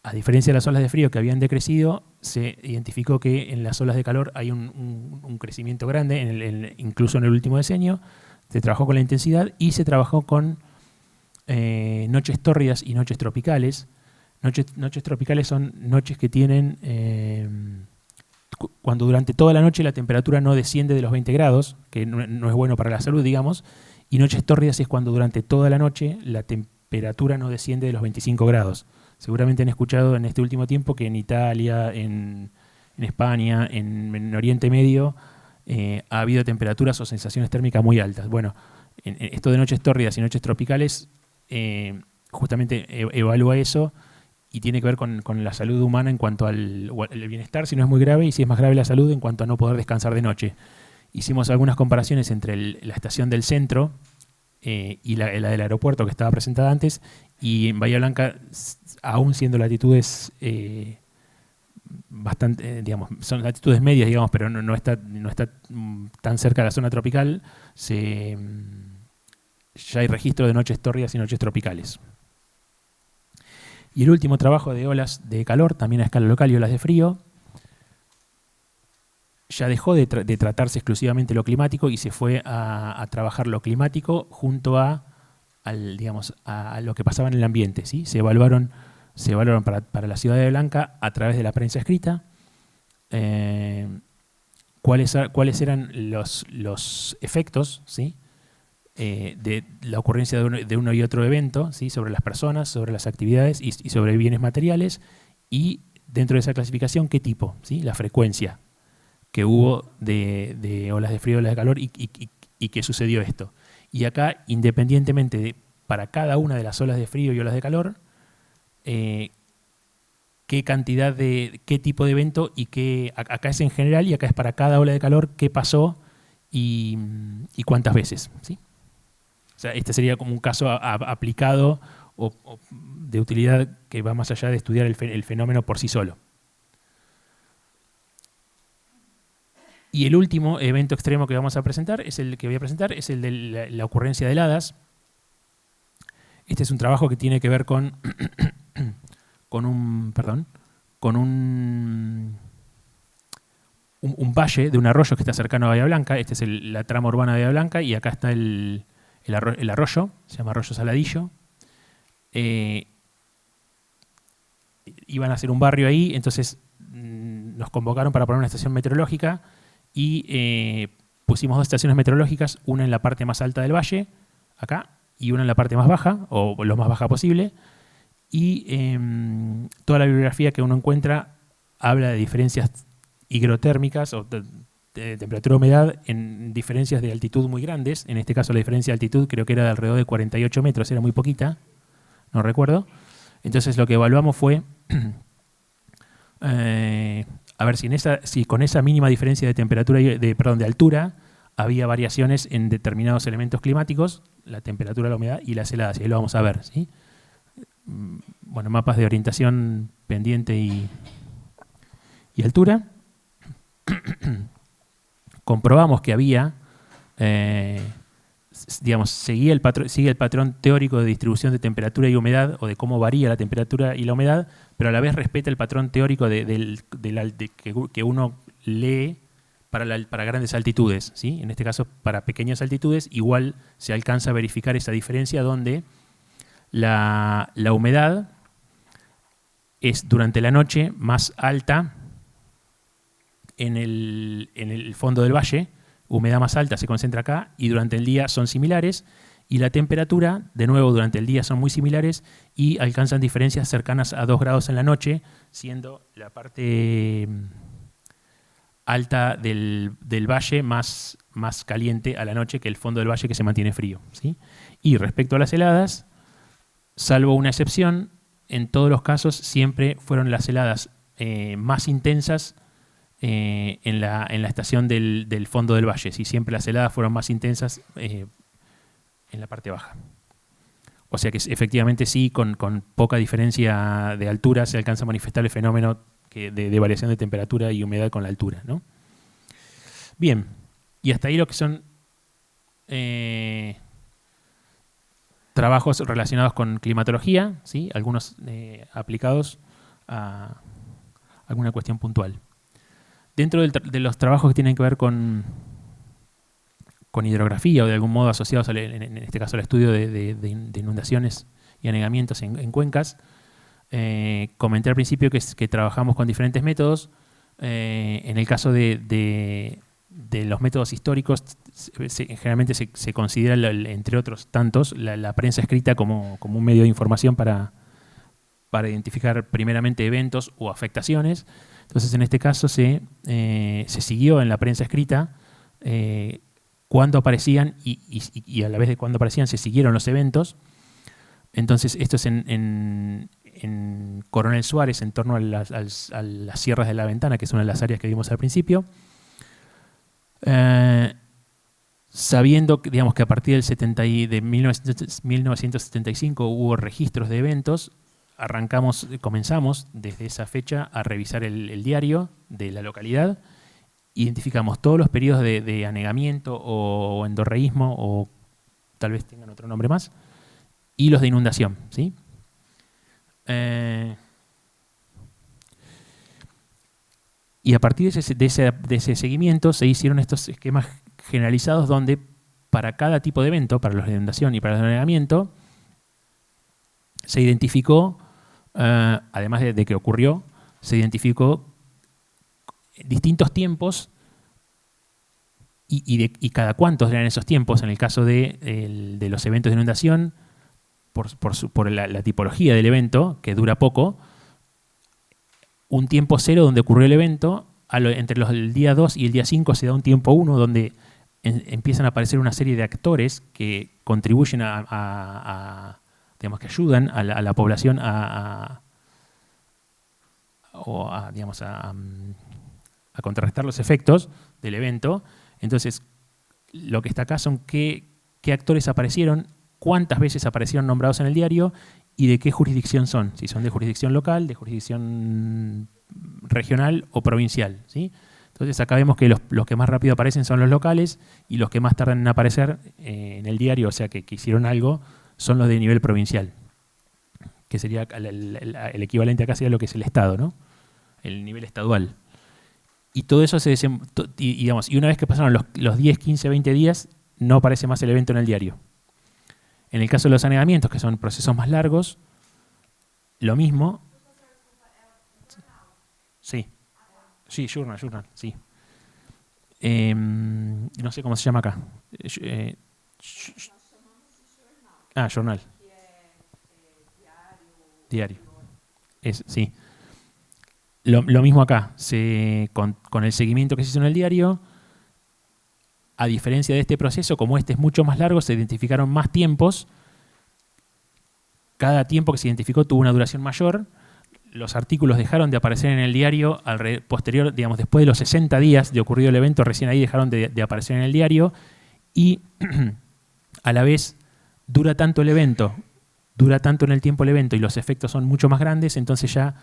A diferencia de las olas de frío que habían decrecido, se identificó que en las olas de calor hay un crecimiento grande, incluso en el último decenio. Se trabajó con la intensidad y se trabajó con noches tórridas y noches tropicales. Noches tropicales son noches que tienen, cuando durante toda la noche la temperatura no desciende de los 20 grados, que no es bueno para la salud, digamos, y noches tórridas es cuando durante toda la noche la temperatura no desciende de los 25 grados. Seguramente han escuchado en este último tiempo que en Italia, en España, en Oriente Medio, ha habido temperaturas o sensaciones térmicas muy altas. Bueno, esto de noches tórridas y noches tropicales justamente evalúa eso y tiene que ver con la salud humana en cuanto al bienestar, si no es muy grave, y si es más grave la salud en cuanto a no poder descansar de noche. Hicimos algunas comparaciones entre la estación del centro y la del aeropuerto que estaba presentada antes, y en Bahía Blanca, aún siendo latitudes bastante, digamos, son latitudes medias, digamos, pero no está tan cerca de la zona tropical, ya hay registro de noches tórridas y noches tropicales. Y el último trabajo de olas de calor, también a escala local, y olas de frío, ya dejó de tratarse exclusivamente lo climático y se fue a trabajar lo climático junto a lo que pasaba en el ambiente, ¿sí? Se evaluaron para la ciudad de Blanca, a través de la prensa escrita, cuáles eran los efectos, ¿sí?, de la ocurrencia de uno y otro evento, ¿sí?, sobre las personas, sobre las actividades y sobre bienes materiales, y dentro de esa clasificación, qué tipo, ¿sí?, la frecuencia que hubo de olas de frío, olas de calor, y qué sucedió esto. Y acá, independientemente para cada una de las olas de frío y olas de calor, qué cantidad qué tipo de evento, y acá es en general y acá es para cada ola de calor, qué pasó y cuántas veces, ¿sí? O sea, este sería como un caso aplicado o de utilidad que va más allá de estudiar el fenómeno por sí solo. Y el último evento extremo que vamos a presentar, es el de la ocurrencia de heladas. Este es un trabajo que tiene que ver con un valle de un arroyo que está cercano a Bahía Blanca. Este es la trama urbana de Bahía Blanca, y acá está el arroyo, se llama Arroyo Saladillo. Iban a hacer un barrio ahí, entonces nos convocaron para poner una estación meteorológica, y pusimos 2 estaciones meteorológicas, una en la parte más alta del valle, acá, y una en la parte más baja, o lo más baja posible, y toda la bibliografía que uno encuentra habla de diferencias higrotérmicas o de temperatura-humedad en diferencias de altitud muy grandes. En este caso la diferencia de altitud creo que era de alrededor de 48 metros, era muy poquita, no recuerdo. Entonces lo que evaluamos fue a ver si con esa mínima diferencia de temperatura de altura había variaciones en determinados elementos climáticos, la temperatura, la humedad y las heladas. Y ahí lo vamos a ver, ¿sí? Bueno, mapas de orientación, pendiente y altura. Comprobamos que había, sigue el patrón teórico de distribución de temperatura y humedad, o de cómo varía la temperatura y la humedad, pero a la vez respeta el patrón teórico que uno lee para grandes altitudes, ¿sí? En este caso, para pequeñas altitudes, igual se alcanza a verificar esa diferencia donde la humedad es durante la noche más alta en el fondo del valle, humedad más alta se concentra acá, y durante el día son similares, y la temperatura, de nuevo, durante el día son muy similares y alcanzan diferencias cercanas a 2 grados en la noche, siendo la parte alta del valle más caliente a la noche que el fondo del valle, que se mantiene frío, ¿sí? Y respecto a las heladas, salvo una excepción, en todos los casos siempre fueron las heladas más intensas en la estación del fondo del valle. ¿Sí? Siempre las heladas fueron más intensas en la parte baja. O sea que efectivamente sí, con poca diferencia de altura se alcanza a manifestar el fenómeno de variación de temperatura y humedad con la altura, ¿no? Bien, y hasta ahí lo que son trabajos relacionados con climatología, ¿sí? Algunos aplicados a alguna cuestión puntual. Dentro de los trabajos que tienen que ver con hidrografía o de algún modo asociados, en este caso al estudio de inundaciones y anegamientos en cuencas, comenté al principio que trabajamos con diferentes métodos. En el caso de los métodos históricos, generalmente se considera, entre otros tantos, la prensa escrita como un medio de información para identificar primeramente eventos o afectaciones. Entonces, en este caso se siguió en la prensa escrita cuándo aparecían y a la vez de cuándo aparecían se siguieron los eventos. Entonces, esto es en Coronel Suárez, en torno a las sierras de la Ventana, que es una de las áreas que vimos al principio. Sabiendo que a partir de 1975 hubo registros de eventos, comenzamos desde esa fecha a revisar el diario de la localidad, identificamos todos los periodos de anegamiento o endorreísmo, o tal vez tengan otro nombre más, y los de inundación, ¿sí? Y a partir de ese seguimiento se hicieron estos esquemas generalizados donde para cada tipo de evento, para los de inundación y para los de anegamiento, se identificó, además de que ocurrió, se identificó distintos tiempos y cada cuántos eran esos tiempos. En el caso de los eventos de inundación, por la tipología del evento, que dura poco, un tiempo cero donde ocurrió el evento, entre el día 2 y el día 5 se da un tiempo 1 donde empiezan a aparecer una serie de actores que contribuyen digamos, que ayudan a la población a contrarrestar los efectos del evento. Entonces, lo que está acá son qué actores aparecieron, cuántas veces aparecieron nombrados en el diario y de qué jurisdicción son. Si son de jurisdicción local, de jurisdicción regional o provincial, ¿sí? Entonces acá vemos que los que más rápido aparecen son los locales y los que más tardan en aparecer en el diario, o sea que hicieron algo, son los de nivel provincial, que sería el equivalente acá sería lo que es el Estado, ¿no? El nivel estadual. Y todo eso y una vez que pasaron los 10, 15, 20 días, no aparece más el evento en el diario. En el caso de los anegamientos, que son procesos más largos, lo mismo. Sí. Sí, journal, sí. No sé cómo se llama acá. Journal. Diario. Sí. Lo mismo acá. Con el seguimiento que se hizo en el diario, a diferencia de este proceso, como este es mucho más largo, se identificaron más tiempos. Cada tiempo que se identificó tuvo una duración mayor. Los artículos dejaron de aparecer en el diario posterior, digamos, después de los 60 días de ocurrido el evento, recién ahí dejaron de aparecer en el diario. Y a la vez dura tanto el evento, dura tanto en el tiempo el evento y los efectos son mucho más grandes, entonces ya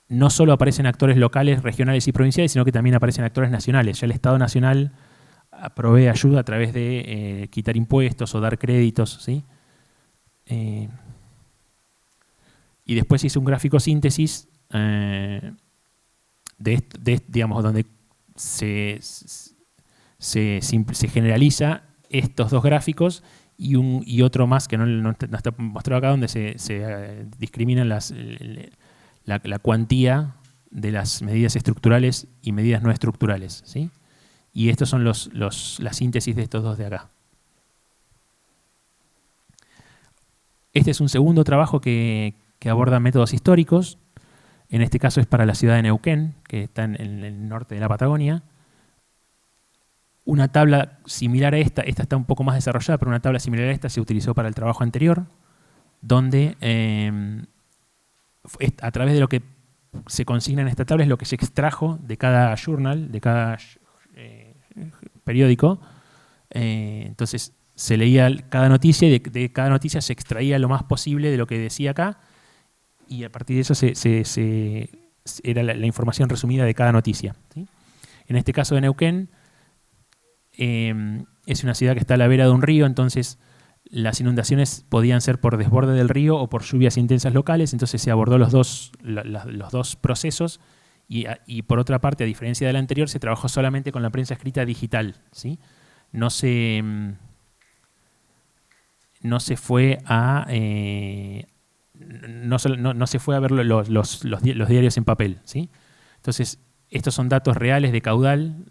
no solo aparecen actores locales, regionales y provinciales, sino que también aparecen actores nacionales. Ya el Estado Nacional provee ayuda a través de quitar impuestos o dar créditos, ¿sí? Y después hice un gráfico síntesis digamos, donde se generaliza estos dos gráficos y otro más que no está mostrado acá, donde se discriminan la cuantía de las medidas estructurales y medidas no estructurales, ¿sí? Y estos son la síntesis de estos dos de acá. Este es un segundo trabajo que aborda métodos históricos. En este caso es para la ciudad de Neuquén, que está en el norte de la Patagonia. Una tabla similar a esta está un poco más desarrollada, pero una tabla similar a esta se utilizó para el trabajo anterior, donde a través de lo que se consigna en esta tabla es lo que se extrajo de cada journal, de cada periódico. Entonces se leía cada noticia y de cada noticia se extraía lo más posible de lo que decía acá, y a partir de eso era la información resumida de cada noticia, ¿sí? En este caso de Neuquén, es una ciudad que está a la vera de un río, entonces las inundaciones podían ser por desborde del río o por lluvias intensas locales, entonces se abordó los dos procesos y por otra parte, a diferencia del anterior, se trabajó solamente con la prensa escrita digital, ¿sí? No se fue a no se fue a ver los diarios en papel, ¿sí? Entonces, estos son datos reales de caudal,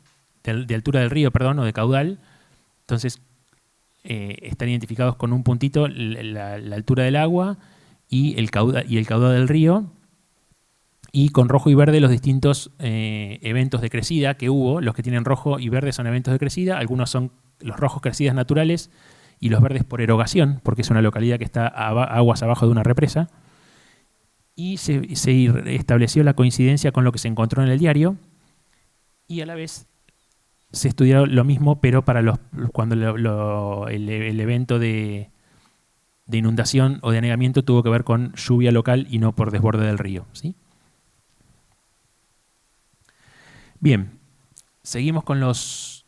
de altura del río, perdón, o de caudal. Entonces, están identificados con un puntito la altura del agua y el caudal del río, y con rojo y verde los distintos eventos de crecida que hubo. Los que tienen rojo y verde son eventos de crecida, algunos son los rojos crecidas naturales y los verdes por erogación, porque es una localidad que está aguas abajo de una represa. Y se estableció la coincidencia con lo que se encontró en el diario, y a la vez se estudió lo mismo, pero para cuando el evento de inundación o de anegamiento tuvo que ver con lluvia local y no por desborde del río, ¿sí? Bien, seguimos con los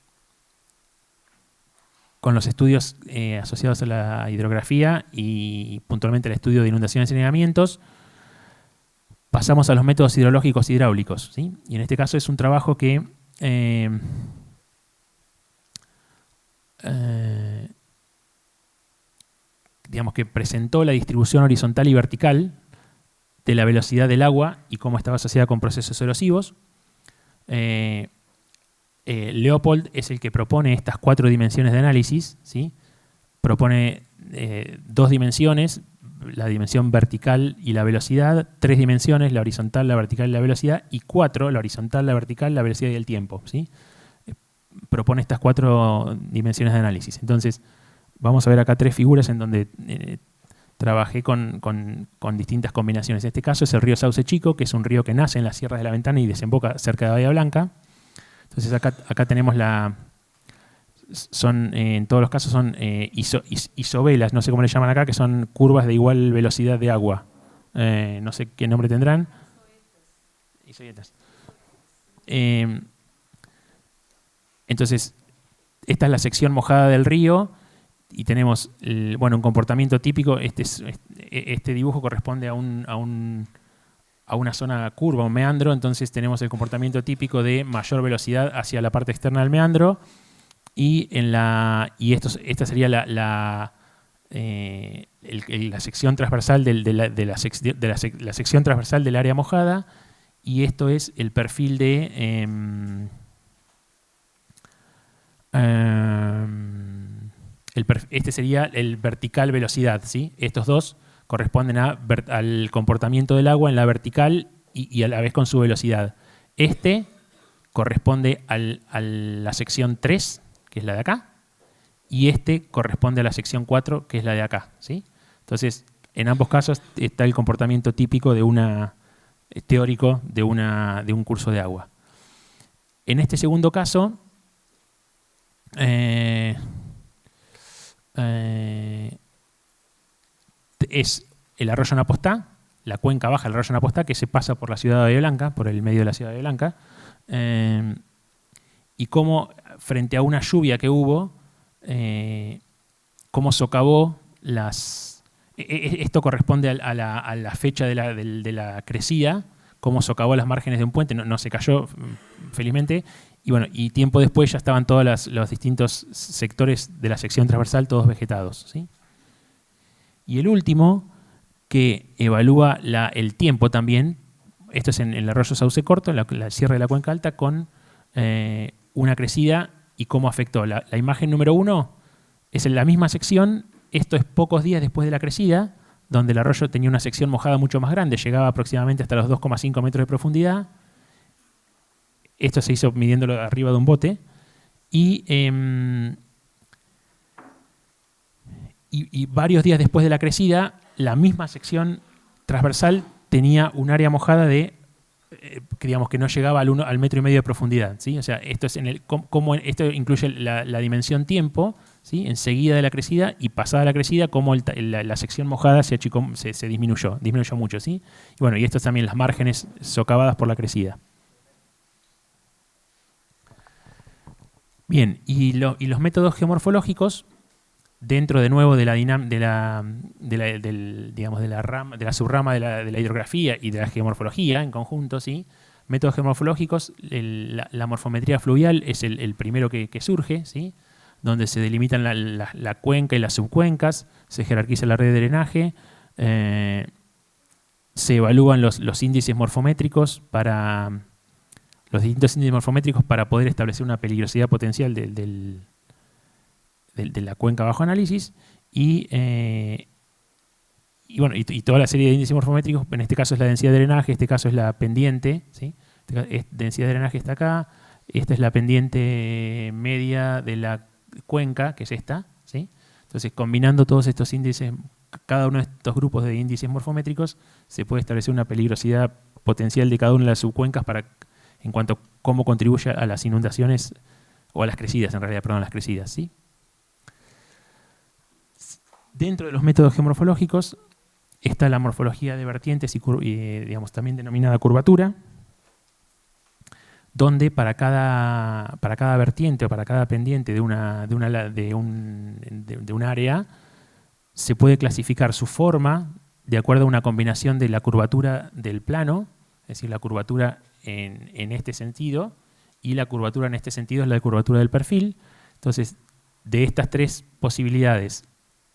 estudios asociados a la hidrografía y puntualmente al estudio de inundaciones y anegamientos. Pasamos a los métodos hidrológicos hidráulicos, ¿sí? Y en este caso es un trabajo que digamos que presentó la distribución horizontal y vertical de la velocidad del agua y cómo estaba asociada con procesos erosivos. Leopold es el que propone estas 4 dimensiones de análisis, ¿sí? Propone 2 dimensiones, la dimensión vertical y la velocidad, 3 dimensiones, la horizontal, la vertical y la velocidad, y 4, la horizontal, la vertical, la velocidad y el tiempo, ¿sí? Propone estas 4 dimensiones de análisis. Entonces, vamos a ver acá 3 figuras en donde trabajé con distintas combinaciones. En este caso es el río Sauce Chico, que es un río que nace en las sierras de la Ventana y desemboca cerca de Bahía Blanca. Entonces acá tenemos en todos los casos son isovelas, no sé cómo le llaman acá, que son curvas de igual velocidad de agua. No sé qué nombre tendrán. Isoietas. Entonces, esta es la sección mojada del río y tenemos un comportamiento típico. Este dibujo corresponde a una zona curva, un meandro, entonces tenemos el comportamiento típico de mayor velocidad hacia la parte externa del meandro, y esta sería la sección transversal la sección transversal del área mojada, y esto es el perfil de este sería el vertical velocidad, ¿sí? Estos dos corresponden al comportamiento del agua en la vertical y a la vez con su velocidad. Este corresponde a la sección 3, que que es la de acá, y este corresponde a la sección 4, que es la de acá, ¿sí? Entonces, en ambos casos está el comportamiento típico de teórico de un curso de agua. En este segundo caso, es el arroyo Napostá, la cuenca baja del arroyo Napostá, que se pasa por la ciudad de Bahía Blanca, por el medio de la ciudad de Bahía Blanca, y cómo frente a una lluvia que hubo, cómo socavó esto corresponde a la fecha de la crecida, cómo socavó las márgenes de un puente, no se cayó, felizmente, y bueno, y tiempo después ya estaban todos los distintos sectores de la sección transversal, todos vegetados, ¿sí? Y el último, que evalúa el tiempo también, esto es en el arroyo Sauce Corto, la cierre de la cuenca alta, con una crecida y cómo afectó. La imagen número 1 es en la misma sección, esto es pocos días después de la crecida, donde el arroyo tenía una sección mojada mucho más grande, llegaba aproximadamente hasta los 2,5 metros de profundidad. Esto se hizo midiéndolo arriba de un bote. Y varios días después de la crecida, la misma sección transversal tenía un área mojada que digamos que no llegaba al 1,5 metros de profundidad, ¿sí? O sea, esto es esto incluye la dimensión tiempo, ¿sí? Enseguida de la crecida y pasada la crecida, como la sección mojada se disminuyó mucho, ¿sí? Y bueno, y esto es también las márgenes socavadas por la crecida. Bien, y los métodos geomorfológicos, dentro de nuevo de la subrama de la hidrografía y de la geomorfología en conjunto, ¿sí? Métodos geomorfológicos, la morfometría fluvial es el primero que surge, ¿sí? Donde se delimitan la cuenca y las subcuencas, se jerarquiza la red de drenaje, se evalúan los índices morfométricos los distintos índices morfométricos para poder establecer una peligrosidad potencial de la cuenca bajo análisis y toda la serie de índices morfométricos. En este caso es la densidad de drenaje, en este caso es la pendiente, ¿sí? Densidad de drenaje está acá, esta es la pendiente media de la cuenca, que es esta, ¿sí? Entonces, combinando todos estos índices, cada uno de estos grupos de índices morfométricos, se puede establecer una peligrosidad potencial de cada una de las subcuencas en cuanto a cómo contribuye a las inundaciones, o a las crecidas, en realidad, perdón, las crecidas, ¿sí? Dentro de los métodos geomorfológicos está la morfología de vertientes y digamos, también denominada curvatura, donde para cada vertiente o para cada pendiente de un área se puede clasificar su forma de acuerdo a una combinación de la curvatura del plano, es decir, la curvatura en este sentido, y la curvatura en este sentido es la curvatura del perfil. Entonces, de estas tres posibilidades,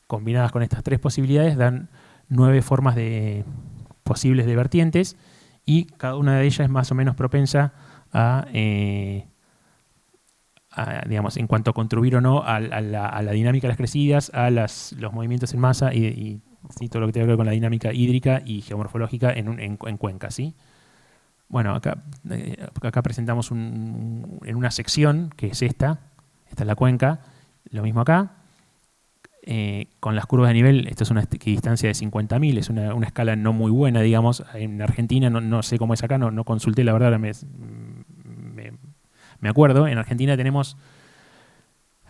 combinadas con estas tres posibilidades, dan 9 formas posibles de vertientes, y cada una de ellas es más o menos propensa digamos, en cuanto a contribuir o no a la dinámica de las crecidas, a los movimientos en masa y ¿sí? Todo lo que tiene que ver con la dinámica hídrica y geomorfológica en cuencas, ¿sí? Bueno, acá presentamos en una sección, que es esta es la cuenca, lo mismo acá, con las curvas de nivel. Esto es una distancia de 50.000, es una escala no muy buena, digamos. En Argentina, no sé cómo es acá, no consulté, la verdad, ahora me acuerdo. En Argentina tenemos,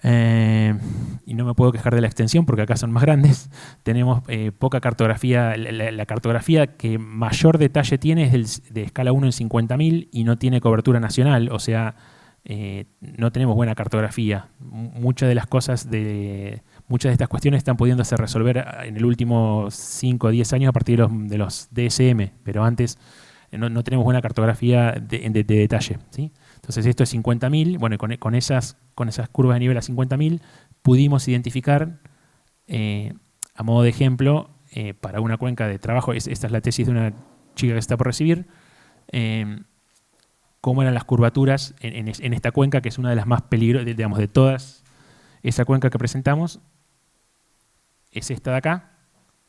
y no me puedo quejar de la extensión porque acá son más grandes, tenemos poca cartografía. La cartografía que mayor detalle tiene es de escala 1 en 50.000 y no tiene cobertura nacional, o sea, no tenemos buena cartografía. Muchas de estas cuestiones están pudiéndose resolver en el último 5 o 10 años a partir de los DSM, pero antes no tenemos buena cartografía de detalle, ¿sí? Entonces esto es 50.000, bueno, con esas curvas de nivel a 50.000 pudimos identificar, a modo de ejemplo, para una cuenca de trabajo, esta es la tesis de una chica que está por recibir, cómo eran las curvaturas en esta cuenca, que es una de las más peligrosas, digamos, de todas. Esa cuenca que presentamos es esta de acá,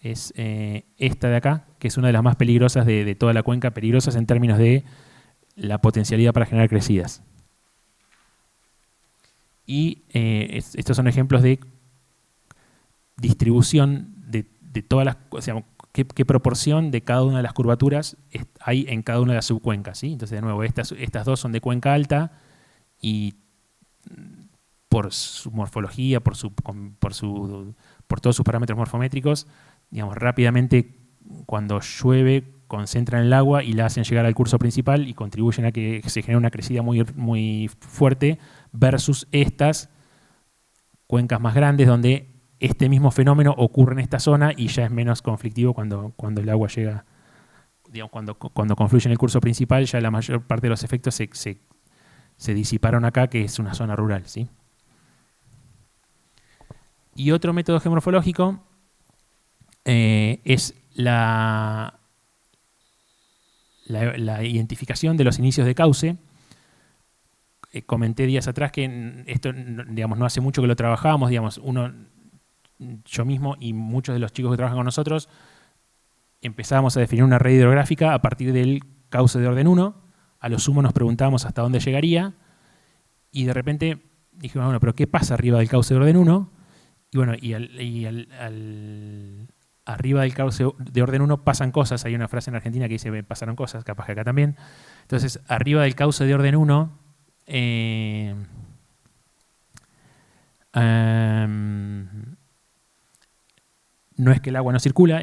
es esta de acá, que es una de las más peligrosas de toda la cuenca, peligrosas en términos de la potencialidad para generar crecidas. Y estos son ejemplos de distribución de todas las, o sea, qué proporción de cada una de las curvaturas hay en cada una de las subcuencas, ¿sí? Entonces, de nuevo, estas dos son de cuenca alta y por su morfología, por todos sus parámetros morfométricos, digamos, rápidamente cuando llueve concentran el agua y la hacen llegar al curso principal y contribuyen a que se genere una crecida muy, muy fuerte versus estas cuencas más grandes donde este mismo fenómeno ocurre en esta zona y ya es menos conflictivo cuando el agua llega, digamos, cuando confluye en el curso principal, ya la mayor parte de los efectos se disiparon acá, que es una zona rural, ¿sí? Y otro método geomorfológico es la identificación de los inicios de cauce. Comenté días atrás que esto, digamos, no hace mucho que lo trabajábamos, digamos, yo mismo y muchos de los chicos que trabajan con nosotros empezábamos a definir una red hidrográfica a partir del cauce de orden 1. A lo sumo nos preguntábamos hasta dónde llegaría y de repente dijimos, bueno, pero ¿qué pasa arriba del cauce de orden 1? Y bueno, arriba del cauce de orden 1 pasan cosas. Hay una frase en Argentina que dice, pasaron cosas, capaz que acá también. Entonces, arriba del cauce de orden 1, no es que el agua no circula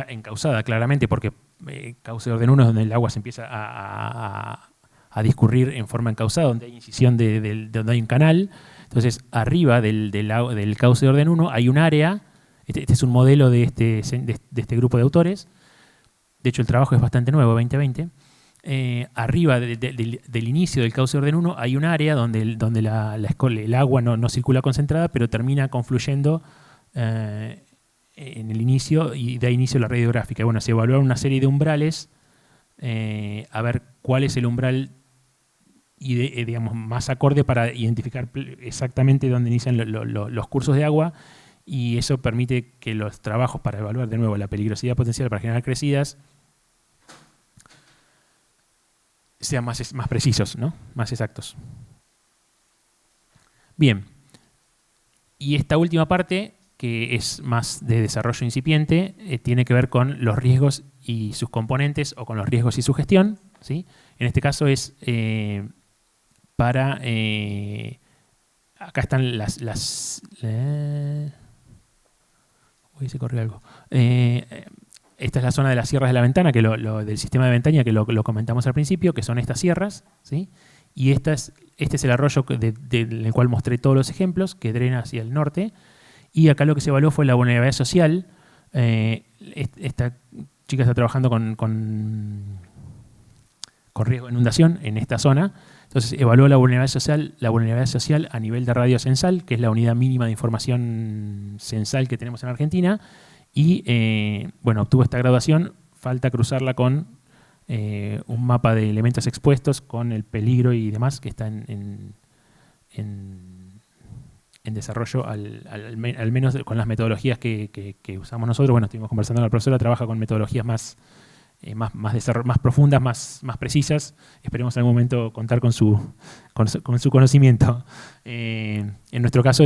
encauzada, claramente, porque cauce de orden 1 es donde el agua se empieza a discurrir en forma encauzada, donde hay incisión donde hay un canal. Entonces, arriba del cauce de orden 1 hay un área. Este es un modelo de este grupo de autores. De hecho, el trabajo es bastante nuevo, 2020. Arriba del inicio del cauce de orden 1 hay un área donde el agua no circula concentrada, pero termina confluyendo en el inicio y da inicio a la red hidrográfica. Bueno, se evaluaron una serie de umbrales a ver cuál es el umbral digamos, más acorde para identificar exactamente dónde inician los cursos de agua, y eso permite que los trabajos para evaluar de nuevo la peligrosidad potencial para generar crecidas sean más precisos, ¿no? Más exactos. Bien, y esta última parte, que es más de desarrollo incipiente, tiene que ver con los riesgos y sus componentes, o con los riesgos y su gestión, ¿sí? En este caso es acá están uy, se corrió algo. Esta es la zona de las sierras de la ventana, del sistema de Ventaña, que lo comentamos al principio, que son estas sierras, ¿sí? Y este es el arroyo en el cual mostré todos los ejemplos, que drena hacia el norte. Y acá lo que se evaluó fue la vulnerabilidad social. Esta chica está trabajando con riesgo de inundación en esta zona. Entonces evaluó la vulnerabilidad social a nivel de radio censal, que es la unidad mínima de información censal que tenemos en Argentina. Y bueno, obtuvo esta graduación. Falta cruzarla con un mapa de elementos expuestos con el peligro y demás que está en desarrollo, al menos con las metodologías que usamos nosotros. Bueno, estuvimos conversando con la profesora, trabaja con metodologías más profundas, más precisas. Esperemos en algún momento contar con su conocimiento. En nuestro caso,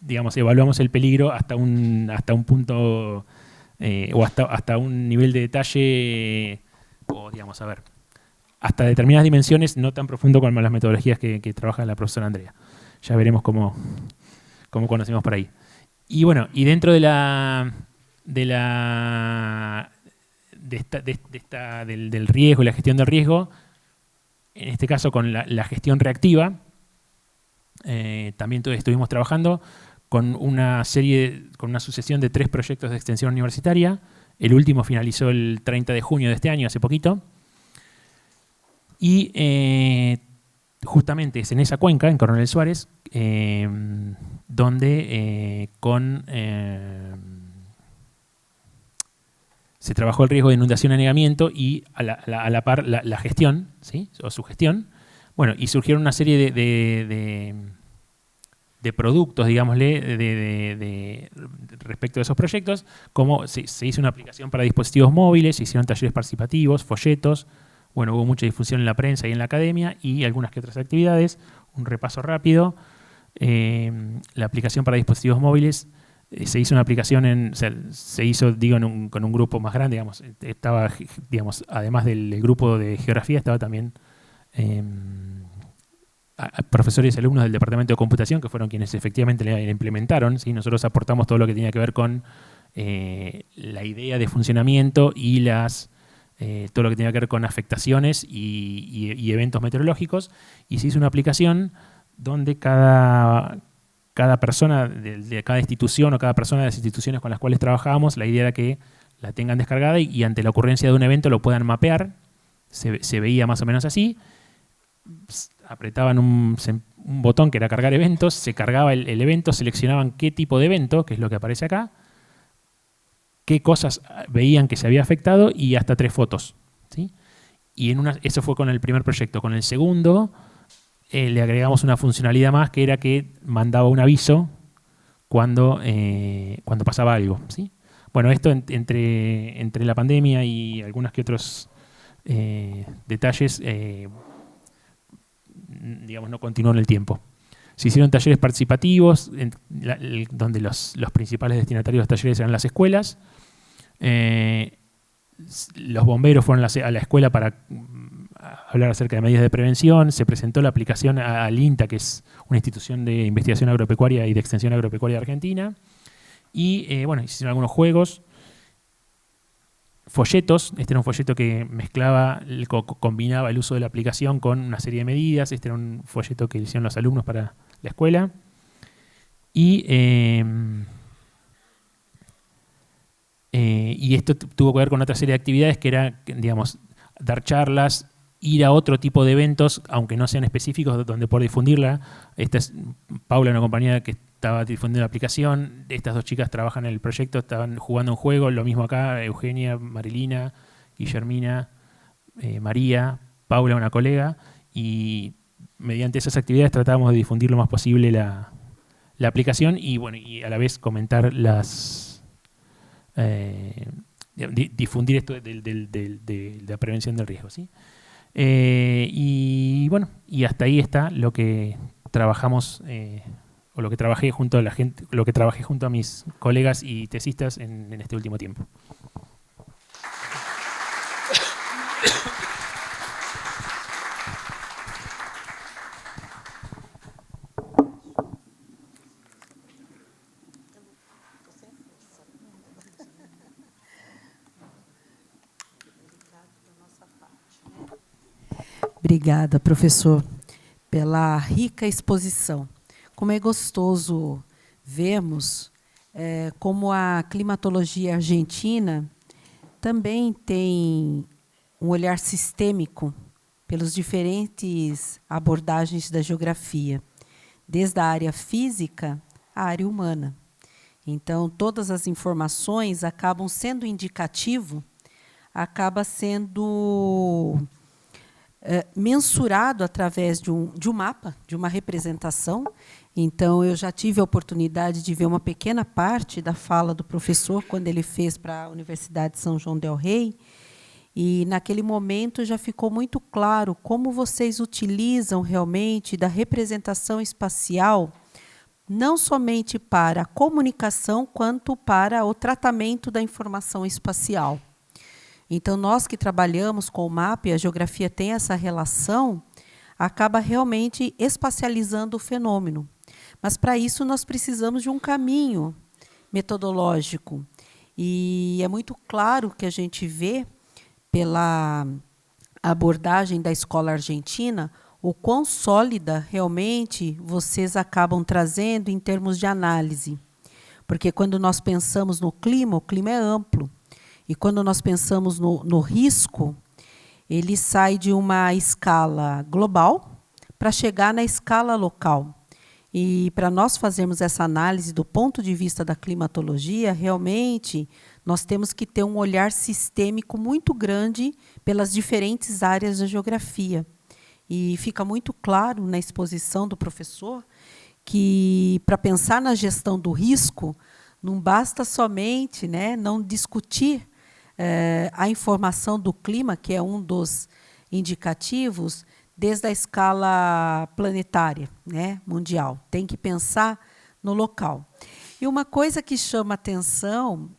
digamos, evaluamos el peligro hasta un punto o hasta un nivel de detalle, o digamos, a ver, hasta determinadas dimensiones, no tan profundo como las metodologías que trabaja la profesora Andrea. Ya veremos cómo conocemos por ahí. Y bueno, y dentro del riesgo y la gestión del riesgo, en este caso con la gestión reactiva, también estuvimos trabajando con una sucesión de 3 proyectos de extensión universitaria. El último finalizó el 30 de junio de este año, hace poquito. Y justamente es en esa cuenca, en Coronel Suárez, donde se trabajó el riesgo de inundación y anegamiento y a la par la gestión, ¿sí? O su gestión. Bueno, y surgieron una serie de productos, digámosle, respecto a esos proyectos, como se hizo una aplicación para dispositivos móviles, se hicieron talleres participativos, folletos. Bueno, hubo mucha difusión en la prensa y en la academia y algunas que otras actividades. un repaso rápido. La aplicación para dispositivos móviles, se hizo una aplicación, se hizo, digo, con un grupo más grande, digamos. Estaba, digamos, además del grupo de geografía, estaba también profesores y alumnos del departamento de computación, que fueron quienes efectivamente la implementaron, ¿sí? Nosotros aportamos todo lo que tenía que ver con la idea de funcionamiento y todo lo que tenía que ver con afectaciones y eventos meteorológicos, y se hizo una aplicación donde cada persona de cada institución o cada persona de las instituciones con las cuales trabajábamos, la idea era que la tengan descargada y ante la ocurrencia de un evento lo puedan mapear. Se veía más o menos así. Apretaban un botón que era cargar eventos, se cargaba el evento, seleccionaban qué tipo de evento, que es lo que aparece acá, qué cosas veían que se había afectado y hasta 3 fotos, ¿sí? Y eso fue con el primer proyecto. Con el segundo le agregamos una funcionalidad más, que era que mandaba un aviso cuando pasaba algo, ¿sí? Bueno, esto entre la pandemia y algunos que otros detalles, digamos, no continuó en el tiempo. Se hicieron talleres participativos, donde los principales destinatarios de los talleres eran las escuelas. Los bomberos fueron a la escuela para hablar acerca de medidas de prevención. Se presentó la aplicación al INTA, que es una institución de investigación agropecuaria y de extensión agropecuaria de Argentina. Y bueno, hicieron algunos juegos. Folletos, este era un folleto que combinaba el uso de la aplicación con una serie de medidas. Este era un folleto que hicieron los alumnos para la escuela. Y esto tuvo que ver con otra serie de actividades que era, digamos, dar charlas, ir a otro tipo de eventos, aunque no sean específicos, donde poder difundirla. Esta es Paula, una compañera que estaba difundiendo la aplicación. Estas 2 chicas trabajan en el proyecto, estaban jugando un juego. Lo mismo acá, Eugenia, Marilina, Guillermina, María, Paula, una colega. Y mediante esas actividades tratábamos de difundir lo más posible la aplicación y, bueno, y a la vez comentar difundir esto de la prevención del riesgo, ¿sí? Y bueno, y hasta ahí está lo que trabajamos, o lo que trabajé junto a junto a mis colegas y tesistas en este último tiempo. Obrigada, professor, pela rica exposição. Como é gostoso vermos como a climatologia argentina também tem um olhar sistêmico pelas diferentes abordagens da geografia, desde a área física à área humana. Então, todas as informações acabam sendo indicativo, acaba sendo mensurado através de um mapa, de uma representação. Então, eu já tive a oportunidade de ver uma pequena parte da fala do professor quando ele fez para a Universidade de São João del Rei, e naquele momento já ficou muito claro como vocês utilizam realmente da representação espacial, não somente para a comunicação, quanto para o tratamento da informação espacial. Então, nós que trabalhamos com o mapa e a geografia tem essa relação, acaba realmente espacializando o fenômeno. Mas, para isso, nós precisamos de um caminho metodológico. E é muito claro que a gente vê, pela abordagem da escola argentina, o quão sólida realmente vocês acabam trazendo em termos de análise. Porque, quando nós pensamos no clima, o clima é amplo. E quando nós pensamos no risco, ele sai de uma escala global para chegar na escala local. E para nós fazermos essa análise do ponto de vista da climatologia, realmente nós temos que ter um olhar sistêmico muito grande pelas diferentes áreas da geografia. E fica muito claro na exposição do professor que, para pensar na gestão do risco, não basta somente, não discutir a informação do clima, que é um dos indicativos, desde a escala planetária, né, mundial. Tem que pensar no local. E uma coisa que chama atenção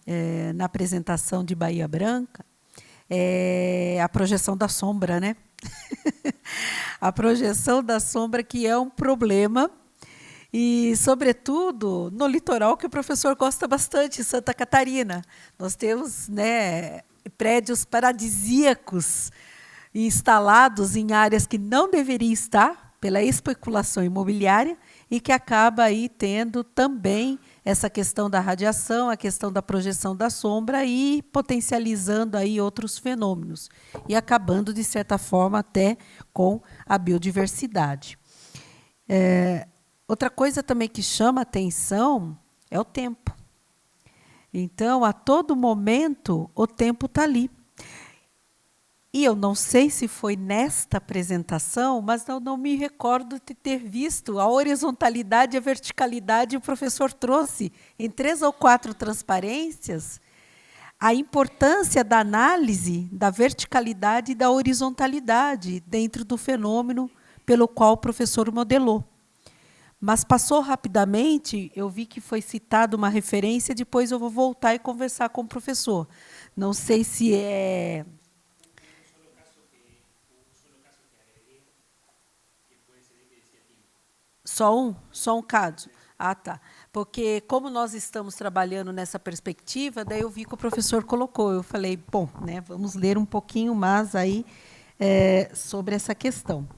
na apresentação de Bahia Branca é a projeção da sombra, né? A projeção da sombra, que é um problema, e, sobretudo, no litoral, que o professor gosta bastante, Santa Catarina. Nós temos, né, prédios paradisíacos instalados em áreas que não deveriam estar pela especulação imobiliária e que acaba aí tendo também essa questão da radiação, a questão da projeção da sombra e potencializando aí outros fenômenos e acabando, de certa forma, até com a biodiversidade. Outra coisa também que chama atenção é o tempo. Então, a todo momento, o tempo está ali. E eu não sei se foi nesta apresentação, mas eu não me recordo de ter visto a horizontalidade e a verticalidade. O professor trouxe em 3 ou 4 transparências a importância da análise da verticalidade e da horizontalidade dentro do fenômeno pelo qual o professor modelou. Mas passou rapidamente, eu vi que foi citada uma referência, depois eu vou voltar e conversar com o professor. Não sei se é... Só um caso? Ah, tá. Porque, como nós estamos trabalhando nessa perspectiva, daí eu vi que o professor colocou. Eu falei, bom, né, vamos ler um pouquinho mais aí sobre essa questão.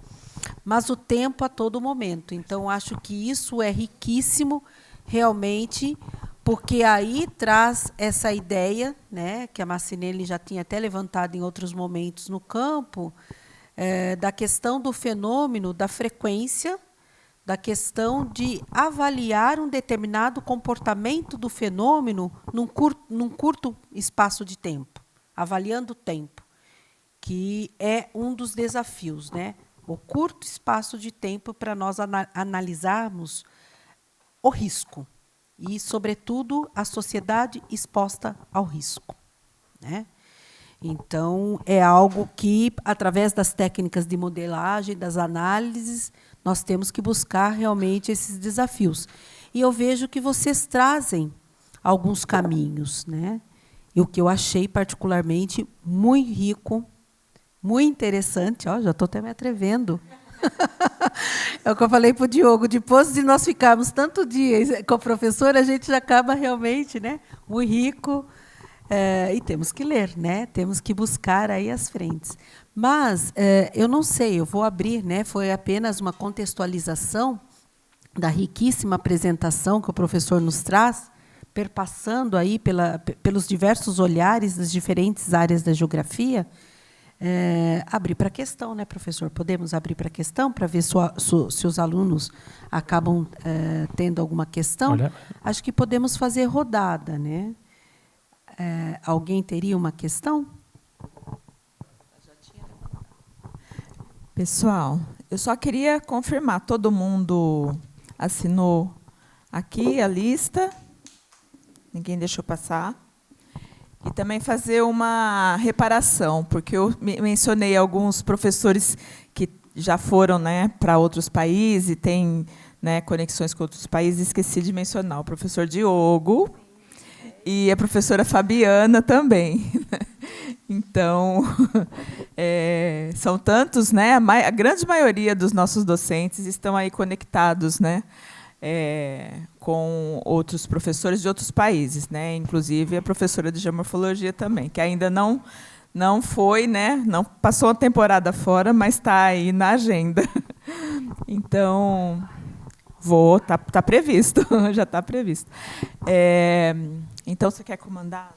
Mas o tempo a todo momento. Então, acho que isso é riquíssimo, realmente, porque aí traz essa ideia, né, que a Marcinelli já tinha até levantado em outros momentos no campo, da questão do fenômeno, da frequência, da questão de avaliar um determinado comportamento do fenômeno num curto espaço de tempo, avaliando o tempo, que é um dos desafios, né? O curto espaço de tempo para nós analisarmos o risco e, sobretudo, a sociedade exposta ao risco, né? Então, é algo que, através das técnicas de modelagem, das análises, nós temos que buscar realmente esses desafios. E eu vejo que vocês trazem alguns caminhos, né? E o que eu achei particularmente muito rico, muito interessante, ó, já estou até me atrevendo. É o que eu falei para o Diogo, depois de nós ficarmos tanto dia com a professora, a gente já acaba realmente, né, muito rico. E temos que ler, né? Temos que buscar aí as frentes. Mas eu não sei, eu vou abrir, né? Foi apenas uma contextualização da riquíssima apresentação que o professor nos traz, perpassando aí pelos diversos olhares das diferentes áreas da geografia. Abrir para a questão, né, professor? Podemos abrir para a questão para ver se os alunos acabam tendo alguma questão? Olá. Acho que podemos fazer rodada, né? Alguém teria uma questão? Pessoal, eu só queria confirmar, todo mundo assinou aqui a lista? Ninguém deixou passar? E também fazer uma reparação, porque eu mencionei alguns professores que já foram, né, para outros países e têm, né, conexões com outros países, esqueci de mencionar o professor Diogo e a professora Fabiana também. Então, são tantos, né, a grande maioria dos nossos docentes estão aí conectados, né, com outros professores de outros países, né, inclusive a professora de geomorfologia também, que ainda não foi, né, não passou a temporada fora, mas está aí na agenda. Então, tá previsto, já está previsto. Então, você quer comandar?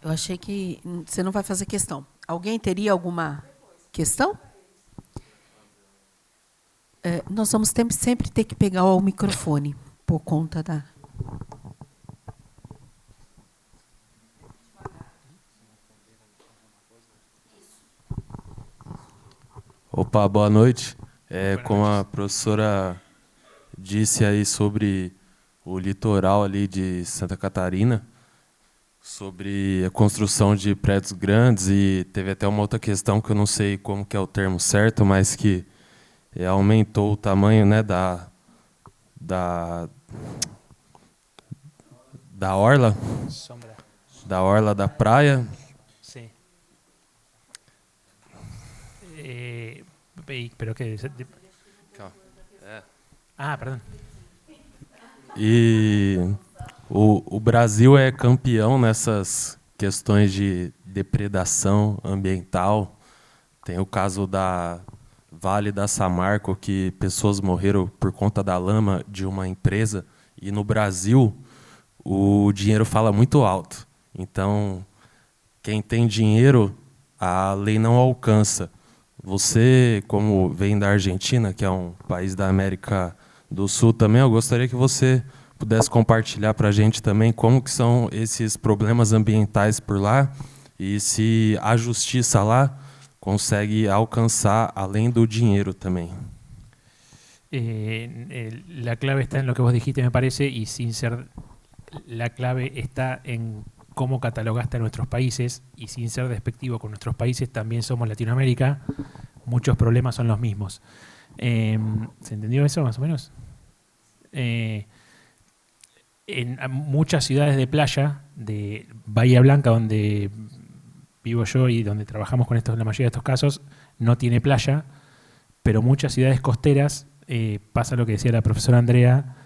Eu achei que você não vai fazer questão. Alguém teria alguma questão? Nós vamos sempre ter que pegar o microfone, por conta da... Opa, boa noite. Como a professora disse aí sobre o litoral ali de Santa Catarina, sobre a construção de prédios grandes e teve até uma outra questão que eu não sei como que é o termo certo, mas que aumentou o tamanho, né, da orla, Sombra. da orla da praia. Sí. Pero que... Ah, perdón. E o Brasil é campeão nessas questões de depredação ambiental. Tem o caso da Vale da Samarco, que pessoas morreram por conta da lama de uma empresa. E no Brasil, o dinheiro fala muito alto. Então, quem tem dinheiro, a lei não alcança. Você, como vem da Argentina, que é um país da América do Sul também, eu gostaria que você pudesse compartilhar para a gente também como que são esses problemas ambientais por lá e se a justiça lá consegue alcançar além do dinheiro também. La clave está en lo que vos dijiste, me parece, y sin ser... La clave está en cómo catalogaste a nuestros países, y sin ser despectivo con nuestros países, también somos Latinoamérica, muchos problemas son los mismos. ¿Se entendió eso más o menos? En muchas ciudades de playa, de Bahía Blanca, donde vivo yo y donde trabajamos con la mayoría de estos casos, no tiene playa, pero muchas ciudades costeras, pasa lo que decía la profesora Andrea,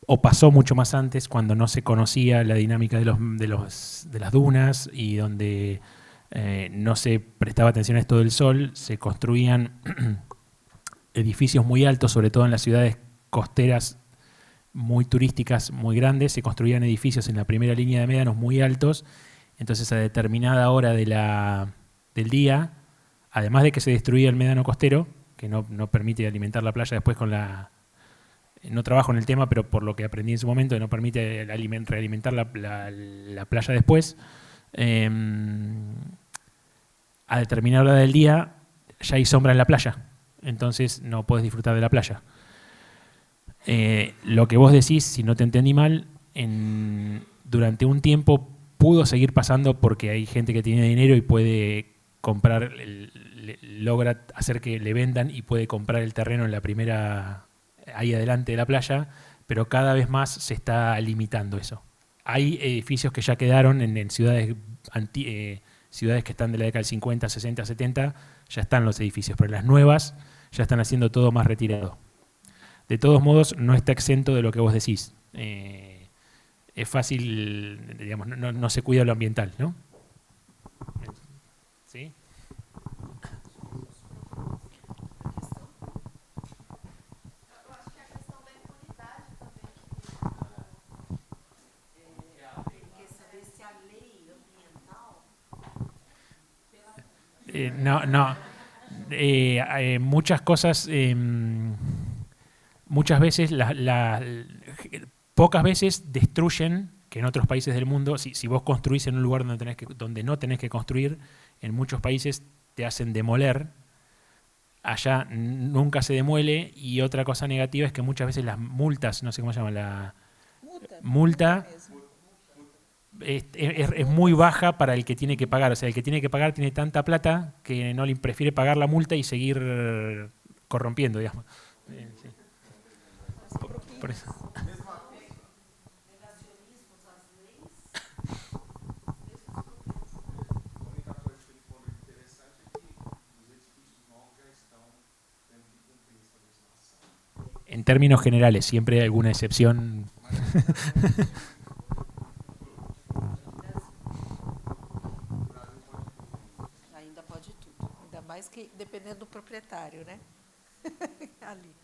o pasó mucho más antes cuando no se conocía la dinámica de las dunas y donde no se prestaba atención a esto del sol, se construían edificios muy altos, sobre todo en las ciudades costeras muy turísticas, muy grandes, se construían edificios en la primera línea de médanos muy altos, entonces a determinada hora del día, además de que se destruía el médano costero, que no permite alimentar la playa después con la... No trabajo en el tema, pero por lo que aprendí en su momento, no permite realimentar la playa después. A determinada hora del día ya hay sombra en la playa, entonces no puedes disfrutar de la playa. Lo que vos decís, si no te entendí mal, durante un tiempo pudo seguir pasando porque hay gente que tiene dinero y puede comprar, logra hacer que le vendan y puede comprar el terreno en la primera... ahí adelante de la playa, pero cada vez más se está limitando eso. Hay edificios que ya quedaron en ciudades ciudades que están de la década del 50, 60, 70, ya están los edificios, pero las nuevas ya están haciendo todo más retirado. De todos modos, no está exento de lo que vos decís. Es fácil, digamos, no se cuida lo ambiental, ¿no? ¿Sí? Muchas cosas, muchas veces, pocas veces destruyen, que en otros países del mundo, si vos construís en un lugar donde no tenés que construir, en muchos países te hacen demoler, allá nunca se demuele, y otra cosa negativa es que muchas veces las multas, no sé cómo se llama, la multa es muy baja para el que tiene que pagar. O sea, el que tiene que pagar tiene tanta plata que no le prefiere pagar la multa y seguir corrompiendo, digamos. Sí. Por eso. En términos generales, siempre hay alguna excepción. Ainda pode tudo, ainda mais que dependendo do proprietário, né? Ali.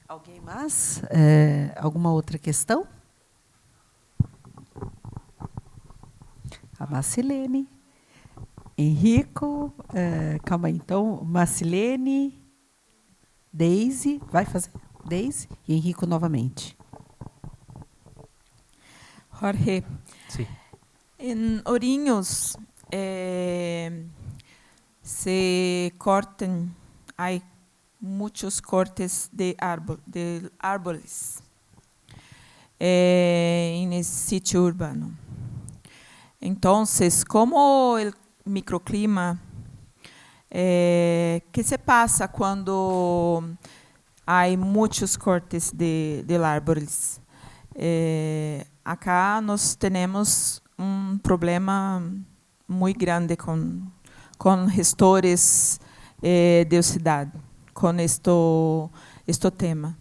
Alguém mais? Alguma outra questão? A Marcilene. Henrico, calma aí, então, Marcilene, Deise, vai fazer? Deise e Henrico novamente. Jorge, Sí. en Ourinhos se cortan, hay muchos cortes de árboles en el sitio urbano. Entonces, como el microclima que se pasa cuando hay muchos cortes de árboles. Acá nós temos um problema muito grande com gestores de cidade, com este tema.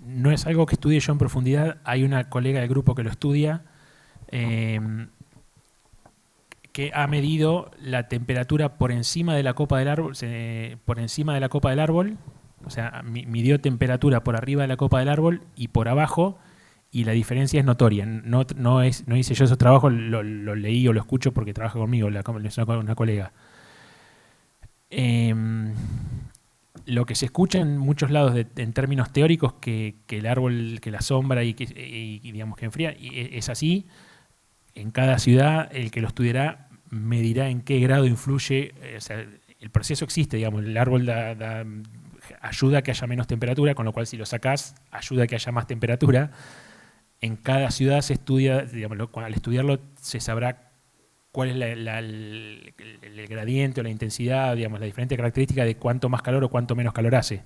No es algo que estudie yo en profundidad. Hay una colega del grupo que lo estudia, que ha medido la temperatura por encima de la copa del árbol, o sea, midió temperatura por arriba de la copa del árbol y por abajo, y la diferencia es notoria. No hice yo esos trabajos, lo leí o lo escucho porque trabaja conmigo, es una colega. Lo que se escucha en muchos lados en términos teóricos que el árbol, que la sombra y digamos que enfría, y es así. En cada ciudad el que lo estudiará medirá en qué grado influye, o sea, el proceso existe, digamos, el árbol ayuda a que haya menos temperatura, con lo cual si lo sacás ayuda a que haya más temperatura. En cada ciudad se estudia, digamos, al estudiarlo se sabrá cuál es el gradiente o la intensidad, digamos, la diferente característica de cuánto más calor o cuánto menos calor hace.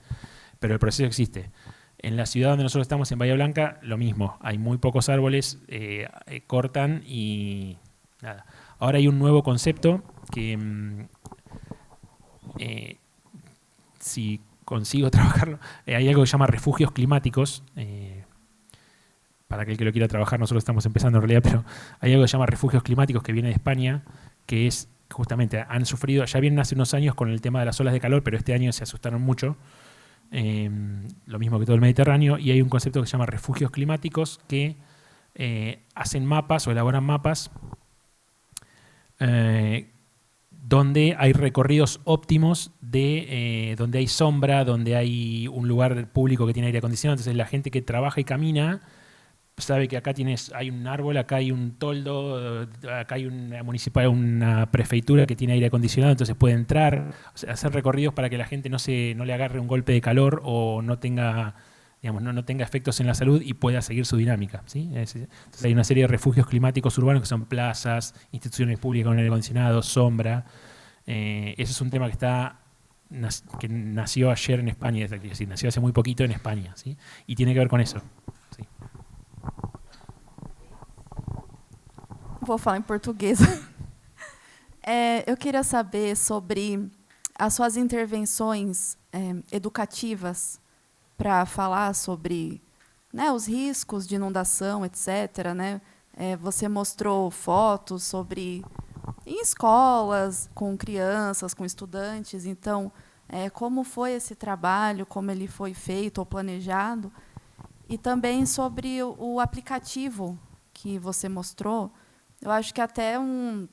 Pero el proceso existe. En la ciudad donde nosotros estamos, en Bahía Blanca, lo mismo. Hay muy pocos árboles, cortan y nada. Ahora hay un nuevo concepto que, si consigo trabajarlo, hay algo que se llama refugios climáticos. Para aquel que lo quiera trabajar, nosotros estamos empezando en realidad, pero hay algo que se llama refugios climáticos que viene de España, que es justamente, han sufrido, ya vienen hace unos años con el tema de las olas de calor, pero este año se asustaron mucho, lo mismo que todo el Mediterráneo, y hay un concepto que se llama refugios climáticos que hacen mapas o elaboran mapas donde hay recorridos óptimos de donde hay sombra, donde hay un lugar público que tiene aire acondicionado. Entonces la gente que trabaja y camina sabe que acá hay un árbol, acá hay un toldo, acá hay una municipal, una prefeitura que tiene aire acondicionado, entonces puede entrar, o sea, hacer recorridos para que la gente no le agarre un golpe de calor o no tenga, digamos, no tenga efectos en la salud y pueda seguir su dinámica, ¿sí? Entonces hay una serie de refugios climáticos urbanos que son plazas, instituciones públicas con aire acondicionado, sombra. Ese es un tema que nació ayer en España, es decir, nació hace muy poquito en España, ¿sí? Y tiene que ver con eso. ¿Sí? Vou falar em português. Eu queria saber sobre as suas intervenções educativas para falar sobre, né, os riscos de inundação, etc., né? Você mostrou fotos sobre em escolas, com crianças, com estudantes. Então, como foi esse trabalho, como ele foi feito ou planejado? E também sobre o aplicativo que você mostrou. Eu acho que até um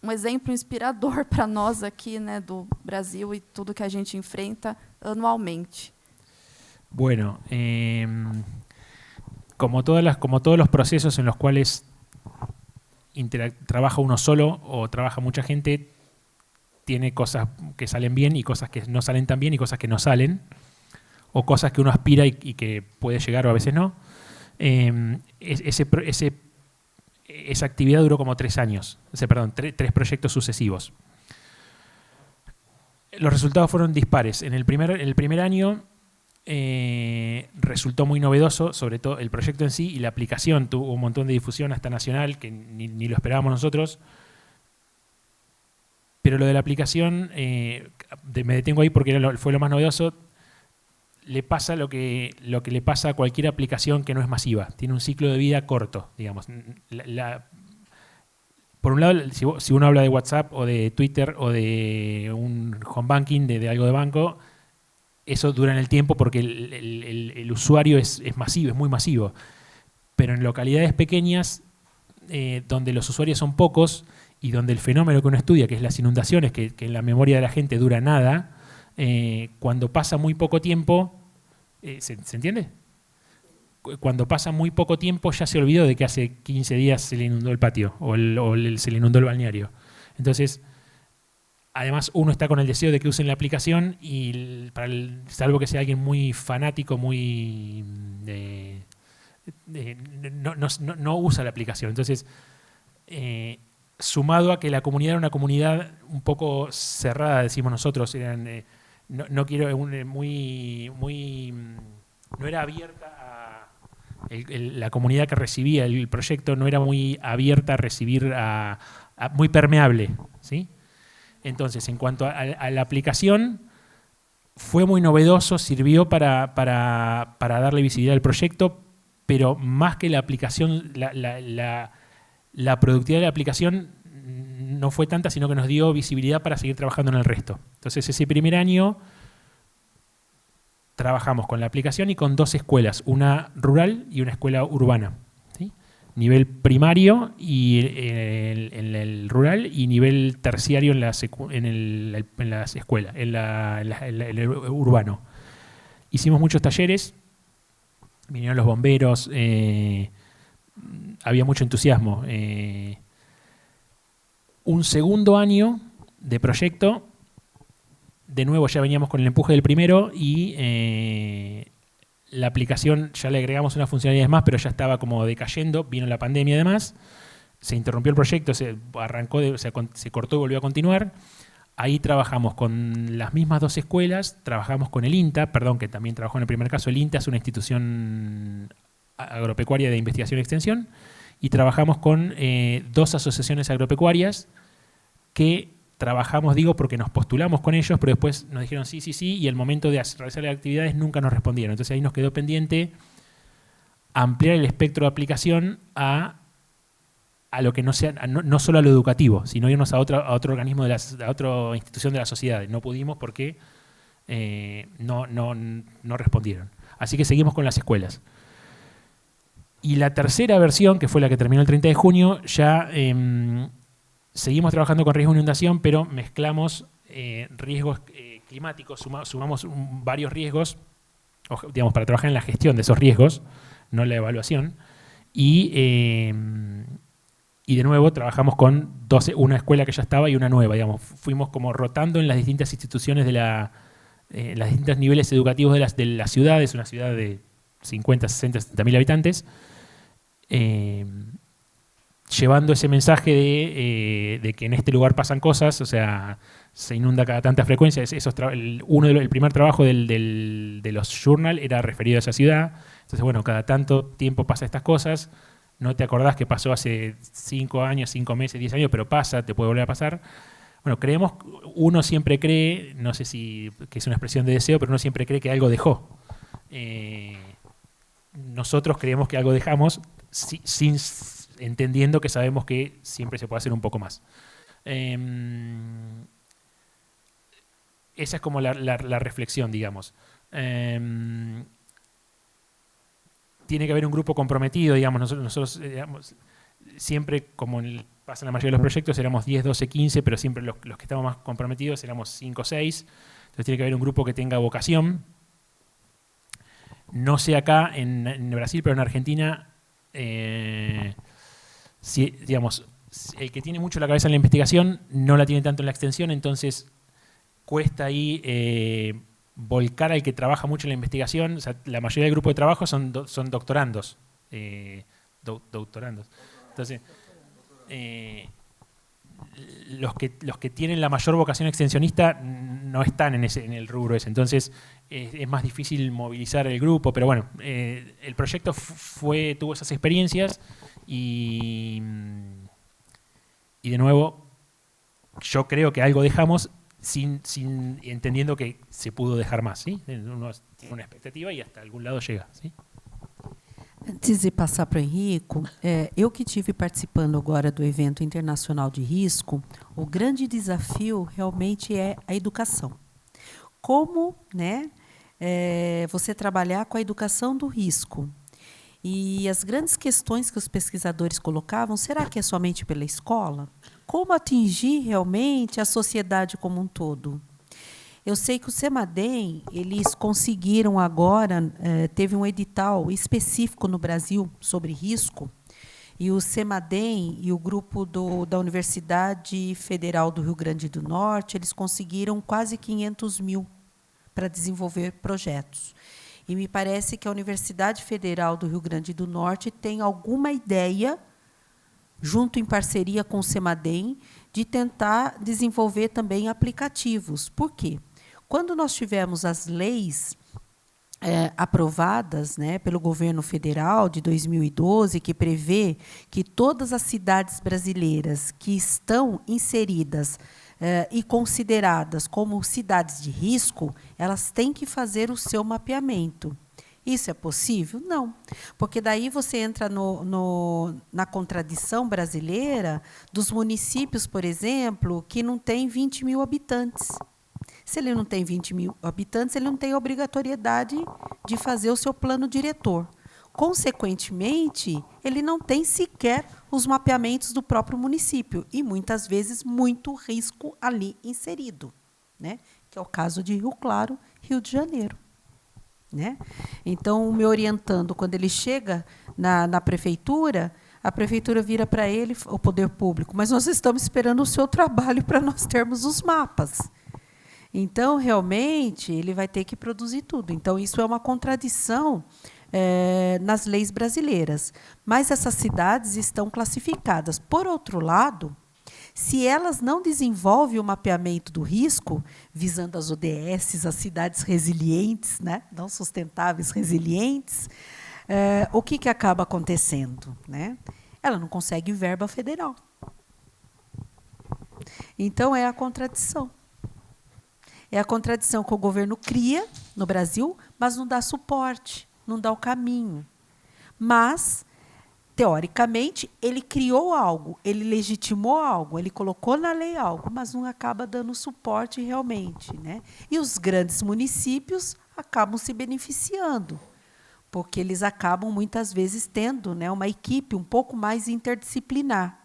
exemplo inspirador para nós aqui, né, do Brasil e tudo que a gente enfrenta anualmente. Bueno, como todos los procesos en los cuales trabaja uno solo o trabaja mucha gente, tiene cosas que salen bien y cosas que no salen tan bien y cosas que no salen, o cosas que uno aspira y que puede llegar o a veces no. Esa actividad duró como 3 años, tres proyectos sucesivos. Los resultados fueron dispares. En el primer año resultó muy novedoso, sobre todo el proyecto en sí, y la aplicación tuvo un montón de difusión hasta nacional, que ni lo esperábamos nosotros. Pero lo de la aplicación, me detengo ahí porque fue lo más novedoso. Le pasa lo que le pasa a cualquier aplicación que no es masiva. Tiene un ciclo de vida corto, digamos. Por un lado, si uno habla de WhatsApp o de Twitter o de un home banking, de algo de banco, eso dura en el tiempo porque el usuario es masivo, es muy masivo. Pero en localidades pequeñas, donde los usuarios son pocos y donde el fenómeno que uno estudia, que es las inundaciones, que en la memoria de la gente dura nada, cuando pasa muy poco tiempo, ¿se entiende? Cuando pasa muy poco tiempo ya se olvidó de que hace 15 días se le inundó el patio o se le inundó el balneario. Entonces, además uno está con el deseo de que usen la aplicación y salvo que sea alguien muy fanático, muy no usa la aplicación. Entonces, sumado a que la comunidad era una comunidad un poco cerrada, decimos nosotros, eran, no era abierta a la comunidad que recibía el proyecto, no era muy abierta a recibir, muy permeable, ¿sí? Entonces, en cuanto a la aplicación, fue muy novedoso, sirvió para darle visibilidad al proyecto, pero más que la aplicación, la productividad de la aplicación no fue tanta, sino que nos dio visibilidad para seguir trabajando en el resto. Entonces, ese primer año trabajamos con la aplicación y con 2 escuelas, una rural y una escuela urbana, ¿sí? Nivel primario en el rural y nivel terciario en las escuelas, en el urbano. Hicimos muchos talleres, vinieron los bomberos, había mucho entusiasmo. Un segundo año de proyecto, de nuevo ya veníamos con el empuje del primero y la aplicación ya le agregamos unas funcionalidades más, pero ya estaba como decayendo, vino la pandemia además, se interrumpió el proyecto, se cortó y volvió a continuar. Ahí trabajamos con las mismas 2 escuelas, trabajamos con el INTA, que también trabajó en el primer caso. El INTA es una institución agropecuaria de investigación y extensión, y trabajamos con 2 asociaciones agropecuarias que trabajamos, digo, porque nos postulamos con ellos, pero después nos dijeron sí, y al momento de realizar las actividades nunca nos respondieron. Entonces ahí nos quedó pendiente ampliar el espectro de aplicación a lo que no sea, no solo a lo educativo, sino irnos a otro organismo, a otra institución de la sociedad. No pudimos porque no respondieron. Así que seguimos con las escuelas. Y la tercera versión, que fue la que terminó el 30 de junio, ya seguimos trabajando con riesgo de inundación, pero mezclamos riesgos climáticos, sumamos varios riesgos, digamos, para trabajar en la gestión de esos riesgos, no la evaluación, y de nuevo trabajamos con una escuela que ya estaba y una nueva, digamos. Fuimos como rotando en las distintas instituciones los distintos niveles educativos de la ciudad. Es una ciudad de 50, 60, 70 mil habitantes, llevando ese mensaje de que en este lugar pasan cosas, o sea, se inunda cada tanta frecuencia. El primer trabajo de los journal era referido a esa ciudad. Entonces, bueno, cada tanto tiempo pasa estas cosas, no te acordás que pasó hace 5 años, 5 meses, 10 años, pero pasa, te puede volver a pasar. Bueno, uno siempre cree, no sé si que es una expresión de deseo, pero uno siempre cree que algo dejó. Nosotros creemos que algo dejamos, entendiendo que sabemos que siempre se puede hacer un poco más. Esa es como la reflexión, digamos. Tiene que haber un grupo comprometido, digamos. Nosotros digamos, siempre, como pasa en la mayoría de los proyectos, éramos 10, 12, 15, pero siempre los que estamos más comprometidos éramos 5 o 6. Entonces tiene que haber un grupo que tenga vocación. No sé acá en Brasil, pero en Argentina, digamos, el que tiene mucho la cabeza en la investigación no la tiene tanto en la extensión, entonces cuesta ahí volcar al que trabaja mucho en la investigación. O sea, la mayoría del grupo de trabajo son doctorandos. Doctorandos. Entonces, los que tienen la mayor vocación extensionista no están en el rubro ese. Entonces, es más difícil movilizar el grupo, pero bueno, el proyecto tuvo esas experiencias y de nuevo, yo creo que algo dejamos entendiendo que se pudo dejar más, ¿sí? Uno tiene una expectativa y hasta algún lado llega, ¿sí? Antes de passar para o Henrico, eu que estive participando agora do evento internacional de risco, o grande desafio realmente é a educação. Como, né, você trabalhar com a educação do risco? E as grandes questões que os pesquisadores colocavam, será que é somente pela escola? Como atingir realmente a sociedade como um todo? Eu sei que o CEMADEM, eles conseguiram agora, teve um edital específico no Brasil sobre risco, e o CEMADEM e o grupo da Universidade Federal do Rio Grande do Norte, eles conseguiram quase 500 mil para desenvolver projetos. E me parece que a Universidade Federal do Rio Grande do Norte tem alguma ideia, junto em parceria com o CEMADEM, de tentar desenvolver também aplicativos. Por quê? Quando nós tivemos as leis aprovadas, né, pelo governo federal de 2012, que prevê que todas as cidades brasileiras que estão inseridas e consideradas como cidades de risco, elas têm que fazer o seu mapeamento. Isso é possível? Não. Porque daí você entra na contradição brasileira dos municípios, por exemplo, que não têm 20 mil habitantes. Se ele não tem 20 mil habitantes, ele não tem obrigatoriedade de fazer o seu plano diretor. Consequentemente, ele não tem sequer os mapeamentos do próprio município e, muitas vezes, muito risco ali inserido, né? Que é o caso de Rio Claro, Rio de Janeiro. Né? Então, me orientando, quando ele chega na prefeitura, a prefeitura vira para ele, o poder público, mas nós estamos esperando o seu trabalho para nós termos os mapas. Então, realmente, ele vai ter que produzir tudo. Então, isso é uma contradição nas leis brasileiras. Mas essas cidades estão classificadas. Por outro lado, se elas não desenvolvem o mapeamento do risco, visando as ODS, as cidades resilientes, né? Não sustentáveis, resilientes, o que acaba acontecendo? Né? Ela não consegue verba federal. Então, é a contradição. É a contradição que o governo cria no Brasil, mas não dá suporte, não dá o caminho. Mas, teoricamente, ele criou algo, ele legitimou algo, ele colocou na lei algo, mas não acaba dando suporte realmente. Né? E os grandes municípios acabam se beneficiando, porque eles acabam, muitas vezes, tendo, né, uma equipe um pouco mais interdisciplinar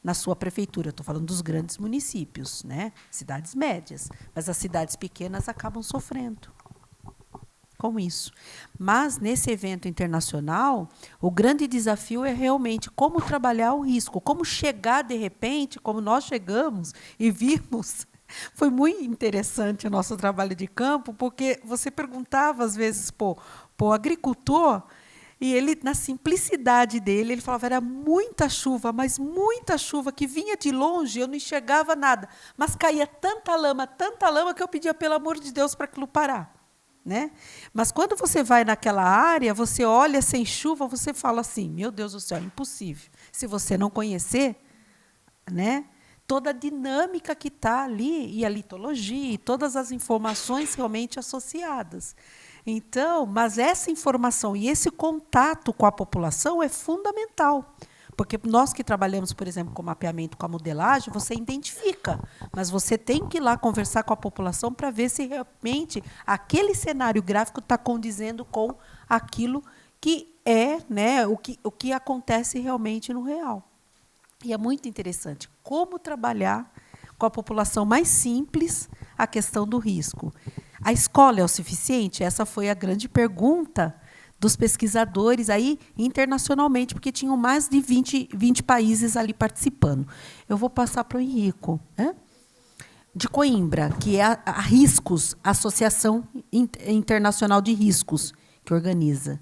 na sua prefeitura. Estou falando dos grandes municípios, né? Cidades médias, mas as cidades pequenas acabam sofrendo com isso. Mas, nesse evento internacional, o grande desafio é realmente como trabalhar o risco, como chegar, de repente, como nós chegamos e vimos. Foi muito interessante o nosso trabalho de campo, porque você perguntava, às vezes, para o agricultor, e ele, na simplicidade dele, ele falava, era muita chuva, mas muita chuva, que vinha de longe, eu não enxergava nada, mas caía tanta lama, que eu pedia, pelo amor de Deus, para aquilo parar. Né? Mas quando você vai naquela área, você olha sem chuva, você fala assim, meu Deus do céu, é impossível. Se você não conhecer, né, toda a dinâmica que está ali, e a litologia, e todas as informações realmente associadas. Então, mas essa informação e esse contato com a população é fundamental. Porque nós que trabalhamos, por exemplo, com mapeamento, com a modelagem, você identifica, mas você tem que ir lá conversar com a população para ver se realmente aquele cenário gráfico está condizendo com aquilo que é, né, o que acontece realmente no real. E é muito interessante como trabalhar com a população mais simples a questão do risco. A escola é o suficiente? Essa foi a grande pergunta dos pesquisadores aí internacionalmente, porque tinham mais de 20 países ali participando. Eu vou passar para o Henrico, né? De Coimbra, que é a Riscos, a Associação Internacional de Riscos, que organiza.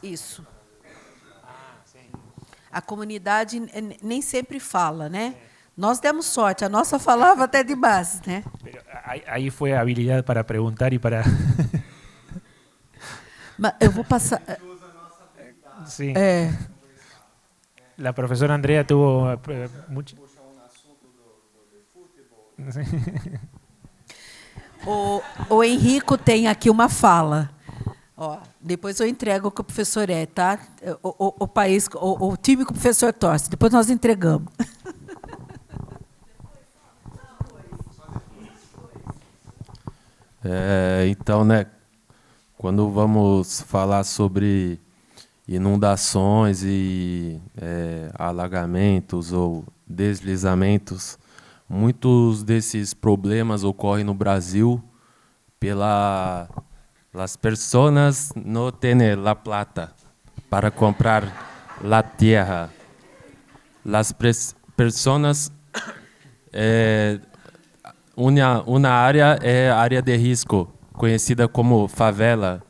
Isso. A comunidade nem sempre fala, né? Nós demos sorte, a nossa falava até demais, né? Aí foi a habilidade para perguntar e para... Mas eu vou passar... Sim. A professora Andrea teve muito... O Henrico tem aqui uma fala. Ó, depois eu entrego o que o professor é, tá? O time que o professor torce. Depois nós entregamos. Então, né, quando vamos falar sobre inundações e alagamentos ou deslizamentos, muitos desses problemas ocorrem no Brasil pela Las personas no tienen la plata para comprar la tierra. Las personas, uma área é área de risco, conhecida como favela,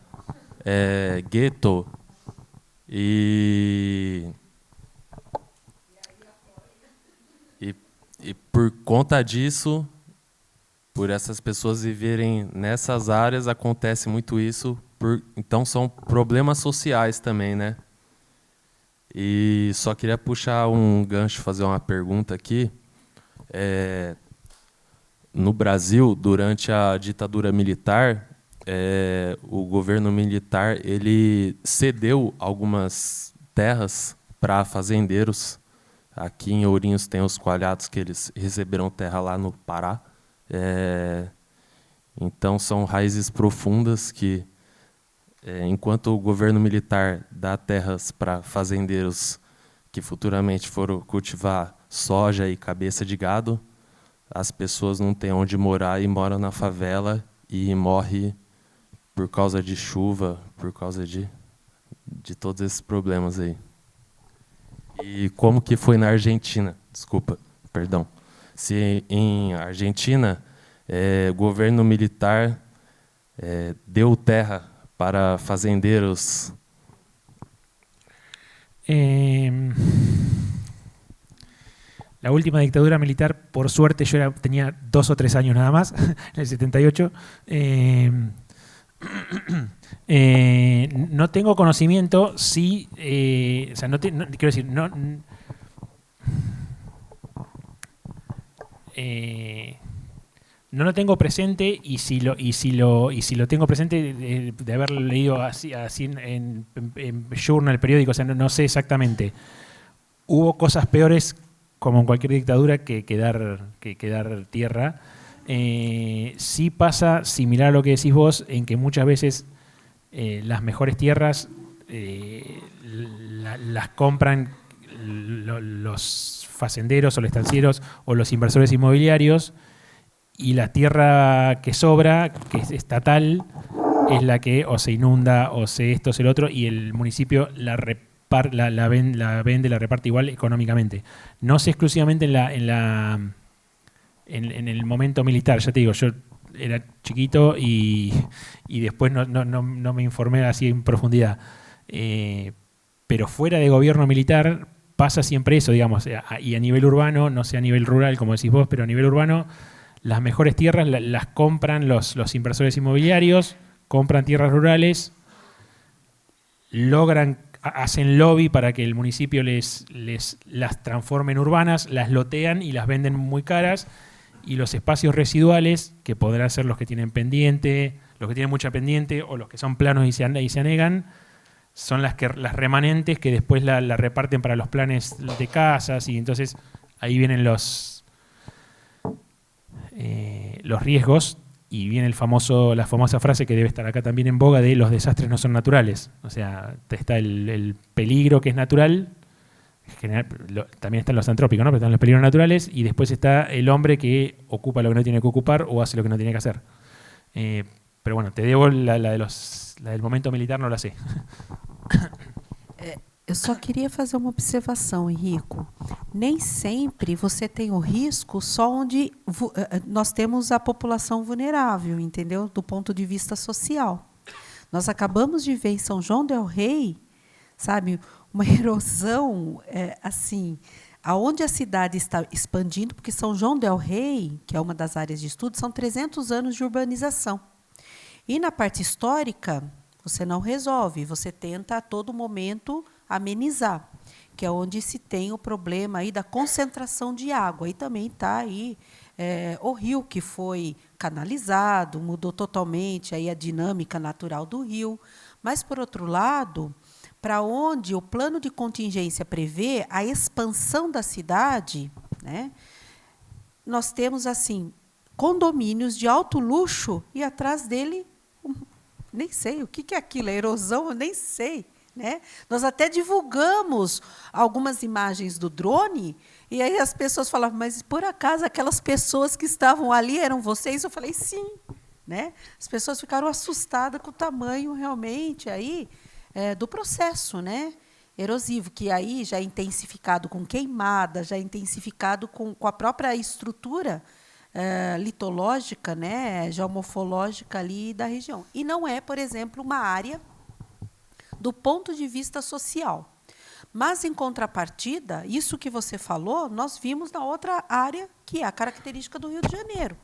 gueto, e por conta disso, por essas pessoas viverem nessas áreas, acontece muito isso. Então, são problemas sociais também, né? E só queria puxar um gancho, fazer uma pergunta aqui. No Brasil, durante a ditadura militar, o governo militar ele cedeu algumas terras para fazendeiros. Aqui em Ourinhos tem os Coalhados, que eles receberam terra lá no Pará. Então, são raízes profundas que, enquanto o governo militar dá terras para fazendeiros que futuramente foram cultivar soja e cabeça de gado, as pessoas não têm onde morar e moram na favela e morrem por causa de chuva, por causa de todos esses problemas aí. E como que foi na Argentina? Desculpa, perdão. Se em Argentina, o governo militar deu terra para fazendeiros. La última dictadura militar, por suerte, yo tenía 2 o 3 años nada más, en el 78. No tengo conocimiento si, o sea, quiero decir, no lo tengo presente, y si lo tengo presente de haber leído así en Journal, periódico, o sea, no sé exactamente. Hubo cosas peores, como en cualquier dictadura, que dar tierra. Sí pasa similar a lo que decís vos, en que muchas veces las mejores tierras las compran los facenderos o los estancieros o los inversores inmobiliarios, y la tierra que sobra, que es estatal, es la que o se inunda o se esto o se el otro, y el municipio la vende, la reparte igual económicamente. No sé exclusivamente en el momento militar, ya te digo, yo era chiquito y después no me informé así en profundidad. Pero fuera de gobierno militar pasa siempre eso, digamos, y a nivel urbano, no sé a nivel rural como decís vos, pero a nivel urbano las mejores tierras las compran los inversores inmobiliarios, compran tierras rurales, hacen lobby para que el municipio las transforme en urbanas, las lotean y las venden muy caras, y los espacios residuales, que podrán ser los que tienen pendiente, los que tienen mucha pendiente, o los que son planos y se anegan, son las remanentes que después la reparten para los planes de casas, y entonces ahí vienen los riesgos, y viene la famosa frase que debe estar acá también en boga, de los desastres no son naturales. O sea, está el peligro que es natural, también están los antrópicos, ¿no? Pero están los peligros naturales, y después está el hombre que ocupa lo que no tiene que ocupar o hace lo que no tiene que hacer. Pero bueno, te debo la del momento militar, no la sé. Eu só queria fazer uma observação, Henrico. Nem sempre você tem o risco só onde nós temos a população vulnerável, entendeu? Do ponto de vista social. Nós acabamos de ver em São João del Rei, sabe, uma erosão, assim, aonde a cidade está expandindo, porque São João del Rei, que é uma das áreas de estudo, são 300 anos de urbanização. E na parte histórica, você não resolve, você tenta a todo momento amenizar, que é onde se tem o problema aí da concentração de água. E também está aí o rio, que foi canalizado, mudou totalmente aí a dinâmica natural do rio. Mas, por outro lado, para onde o plano de contingência prevê a expansão da cidade, né, nós temos assim condomínios de alto luxo e atrás dele, nem sei o que é aquilo, a erosão, eu nem sei. Né? Nós até divulgamos algumas imagens do drone, e aí as pessoas falavam, mas por acaso aquelas pessoas que estavam ali eram vocês? Eu falei, sim. né? As pessoas ficaram assustadas com o tamanho realmente aí do processo, né? Erosivo, que aí já é intensificado com queimada, já é intensificado com a própria estrutura litológica, né, geomorfológica ali da região. E não é, por exemplo, uma área do ponto de vista social. Mas, em contrapartida, isso que você falou, nós vimos na outra área, que é a característica do Rio de Janeiro.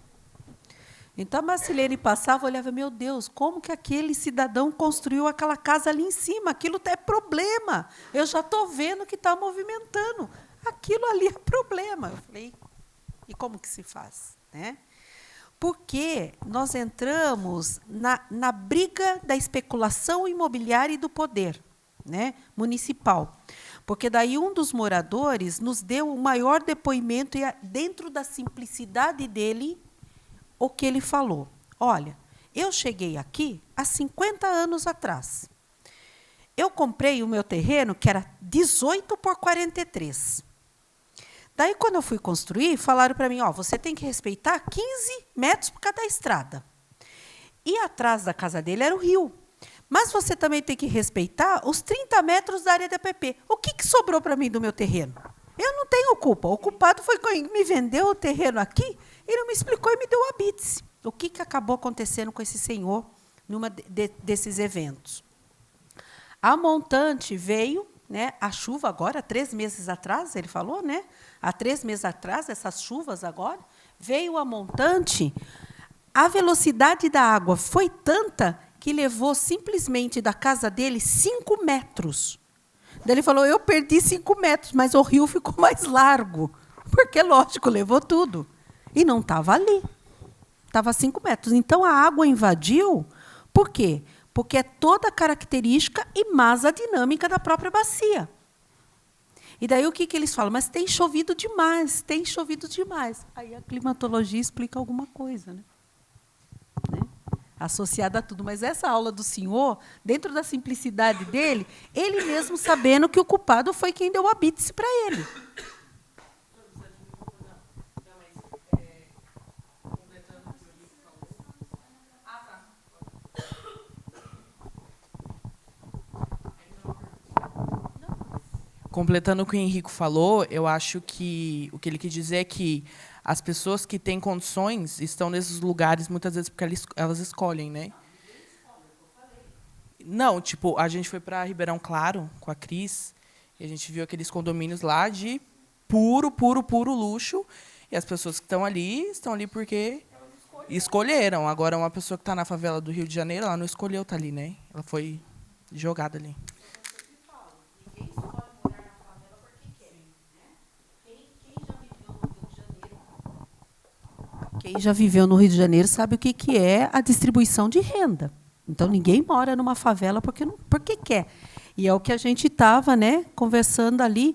Então, a Marcilene passava e olhava, meu Deus, como que aquele cidadão construiu aquela casa ali em cima? Aquilo é problema. Eu já estou vendo que está movimentando. Aquilo ali é problema. Eu falei, e como que se faz? Né? Porque nós entramos na briga da especulação imobiliária e do poder, né, municipal. Porque daí um dos moradores nos deu o maior depoimento, e dentro da simplicidade dele, o que ele falou. Olha, eu cheguei aqui há 50 anos atrás. Eu comprei o meu terreno, que era 18 por 43. Daí, quando eu fui construir, falaram para mim, você tem que respeitar 15 metros por cada estrada. E atrás da casa dele era o rio. Mas você também tem que respeitar os 30 metros da área da APP. O que sobrou para mim do meu terreno? Eu não tenho culpa. O culpado foi quem me vendeu o terreno aqui, ele não me explicou e me deu o habite. O que acabou acontecendo com esse senhor numa desses eventos? A montante veio, né, a chuva agora, 3 meses atrás, ele falou, né? Há 3 meses atrás, essas chuvas agora, veio a montante, a velocidade da água foi tanta que levou simplesmente da casa dele 5 metros. Daí ele falou, eu perdi 5 metros, mas o rio ficou mais largo. Porque, lógico, levou tudo. E não estava ali. Estava a 5 metros. Então, a água invadiu. Por quê? Porque é toda a característica e mais a dinâmica da própria bacia. E daí o que eles falam? Mas tem chovido demais, tem chovido demais. Aí a climatologia explica alguma coisa, né? Associada a tudo. Mas essa aula do senhor, dentro da simplicidade dele, ele mesmo sabendo que o culpado foi quem deu o habite para ele. Completando o que o Henrico falou, eu acho que o que ele quis dizer é que as pessoas que têm condições estão nesses lugares muitas vezes porque elas escolhem, né? Não, tipo, a gente foi para Ribeirão Claro com a Cris e a gente viu aqueles condomínios lá de puro luxo, e as pessoas que estão ali porque escolheram. Agora, uma pessoa que está na favela do Rio de Janeiro, ela não escolheu estar ali, né? Ela foi jogada ali. Quem já viveu no Rio de Janeiro sabe o que é a distribuição de renda. Então, ninguém mora numa favela porque quer. E é o que a gente estava, né, conversando ali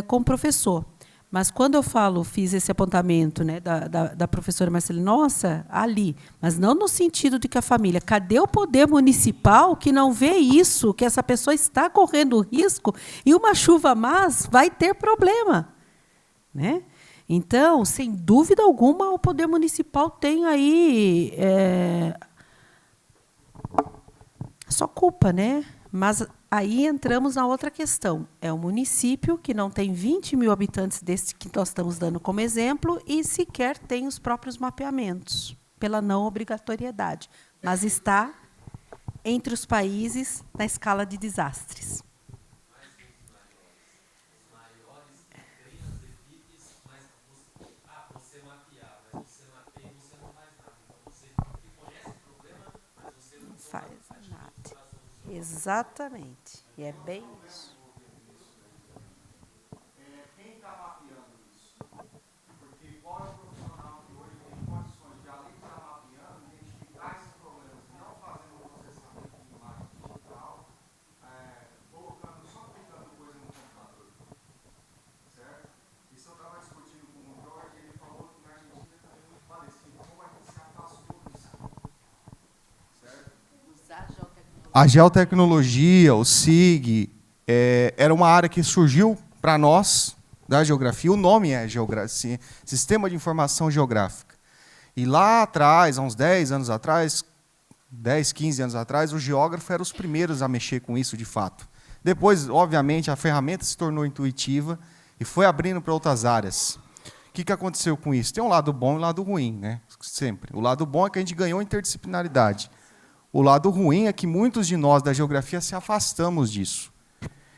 com o professor. Mas, quando eu fiz esse apontamento, né, da professora Marcela, nossa, ali, mas não no sentido de que a família, cadê o poder municipal que não vê isso, que essa pessoa está correndo risco e uma chuva mais vai ter problema, né? Então, sem dúvida alguma, o poder municipal tem aí só culpa, né? Mas aí entramos na outra questão. É um município que não tem 20 mil habitantes desse que nós estamos dando como exemplo e sequer tem os próprios mapeamentos, pela não obrigatoriedade, mas está entre os países na escala de desastres. Faz nada. Exatamente. E é bem isso. Quem está mapeando isso? Porque qual é o profissional que hoje tem condições de, além de estar mapeando, identificar esses problemas e não fazendo o processamento de imagem digital, só aplicando coisa no computador. Certo? Isso eu estava discutindo com o Jorge, ele falou que na Argentina também é muito parecido. Como é que se afastou disso? Certo? A geotecnologia, o SIG, era uma área que surgiu para nós, da geografia. O nome é geografia, Sistema de Informação Geográfica. E lá atrás, há uns 10 anos atrás, 10, 15 anos atrás, o geógrafo era os primeiros a mexer com isso de fato. Depois, obviamente, a ferramenta se tornou intuitiva e foi abrindo para outras áreas. O que aconteceu com isso? Tem um lado bom e um lado ruim, né? Sempre. O lado bom é que a gente ganhou interdisciplinaridade. O lado ruim é que muitos de nós da geografia se afastamos disso.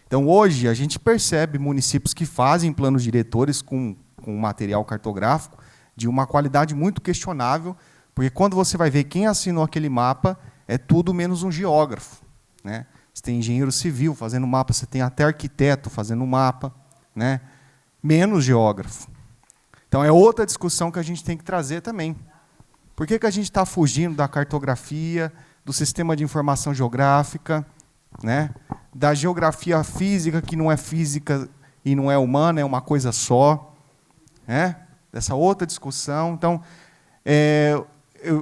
Então, hoje, a gente percebe municípios que fazem planos diretores com material cartográfico de uma qualidade muito questionável, porque quando você vai ver quem assinou aquele mapa, é tudo menos um geógrafo, né? Você tem engenheiro civil fazendo mapa, você tem até arquiteto fazendo mapa, né? Menos geógrafo. Então, é outra discussão que a gente tem que trazer também. Por que a gente está fugindo da cartografia, do sistema de informação geográfica, né? Da geografia física, que não é física e não é humana, é uma coisa só, né? Dessa outra discussão. Então,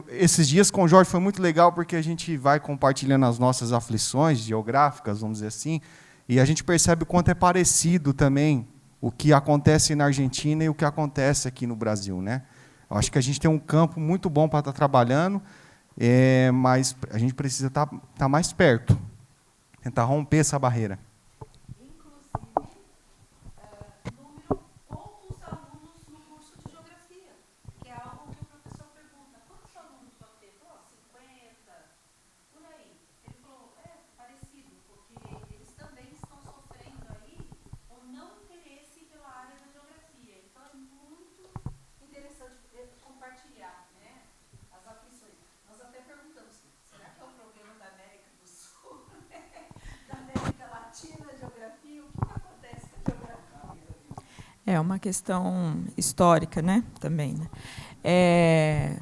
esses dias com o Jorge foi muito legal, porque a gente vai compartilhando as nossas aflições geográficas, vamos dizer assim, e a gente percebe o quanto é parecido também o que acontece na Argentina e o que acontece aqui no Brasil, né? Eu acho que a gente tem um campo muito bom para estar trabalhando, mas a gente precisa estar mais perto, tentar romper essa barreira. É uma questão histórica, né? Também, né?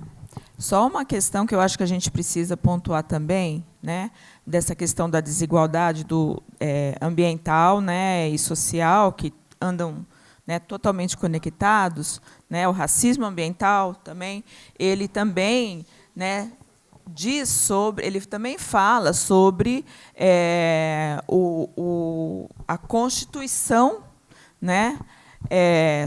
Só uma questão que eu acho que a gente precisa pontuar também, né? Dessa questão da desigualdade ambiental, né? E social, que andam, né, totalmente conectados, né? O racismo ambiental também, ele também, né, ele também fala sobre a Constituição, né?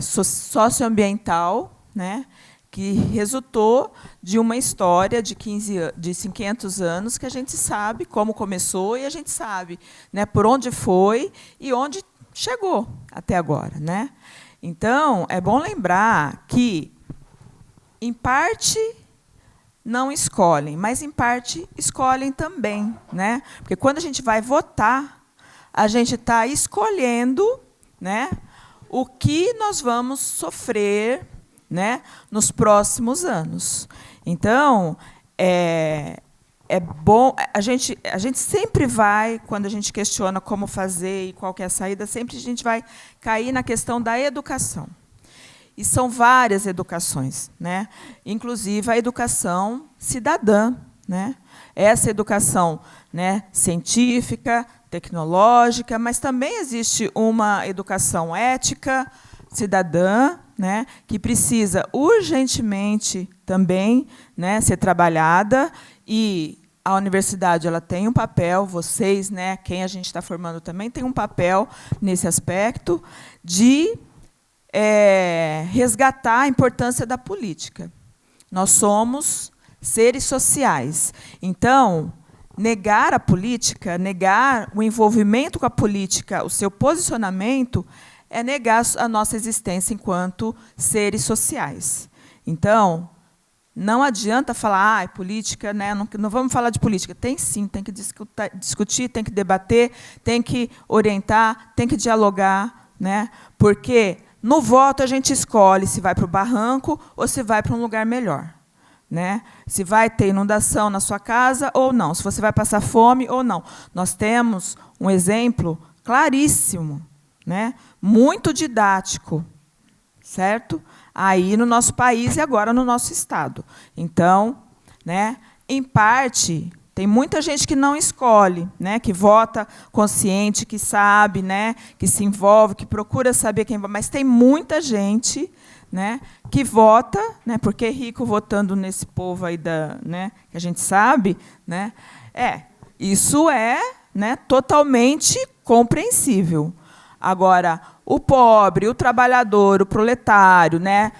Socioambiental, né, que resultou de uma história de 500 anos que a gente sabe como começou e a gente sabe, né, por onde foi e onde chegou até agora, né? Então, é bom lembrar que, em parte, não escolhem, mas, em parte, escolhem também, né? Porque, quando a gente vai votar, a gente está escolhendo, né, o que nós vamos sofrer, né, nos próximos anos. Então, é bom, a gente sempre vai, quando a gente questiona como fazer e qual que é a saída, sempre a gente vai cair na questão da educação. E são várias educações, né? Inclusive a educação cidadã, né? Essa educação, né, científica, tecnológica, mas também existe uma educação ética, cidadã, né, que precisa urgentemente também, né, ser trabalhada, e a universidade ela tem um papel, vocês, né, quem a gente está formando também tem um papel nesse aspecto de resgatar a importância da política. Nós somos seres sociais. Então, negar a política, negar o envolvimento com a política, o seu posicionamento, é negar a nossa existência enquanto seres sociais. Então, não adianta falar, política, né? Não vamos falar de política. Tem sim, tem que discutir, tem que debater, tem que orientar, tem que dialogar, né? Porque no voto a gente escolhe se vai para o barranco ou se vai para um lugar melhor, né? Se vai ter inundação na sua casa ou não, se você vai passar fome ou não. Nós temos um exemplo claríssimo, né? Muito didático, certo? Aí no nosso país e agora no nosso estado. Então, né, em parte, tem muita gente que não escolhe, né, que vota consciente, que sabe, né, que se envolve, que procura saber quem vai, mas tem muita gente, né, que vota, né, porque é rico votando nesse povo aí né, que a gente sabe, né, isso é, né, totalmente compreensível. Agora, o pobre, o trabalhador, o proletário, né,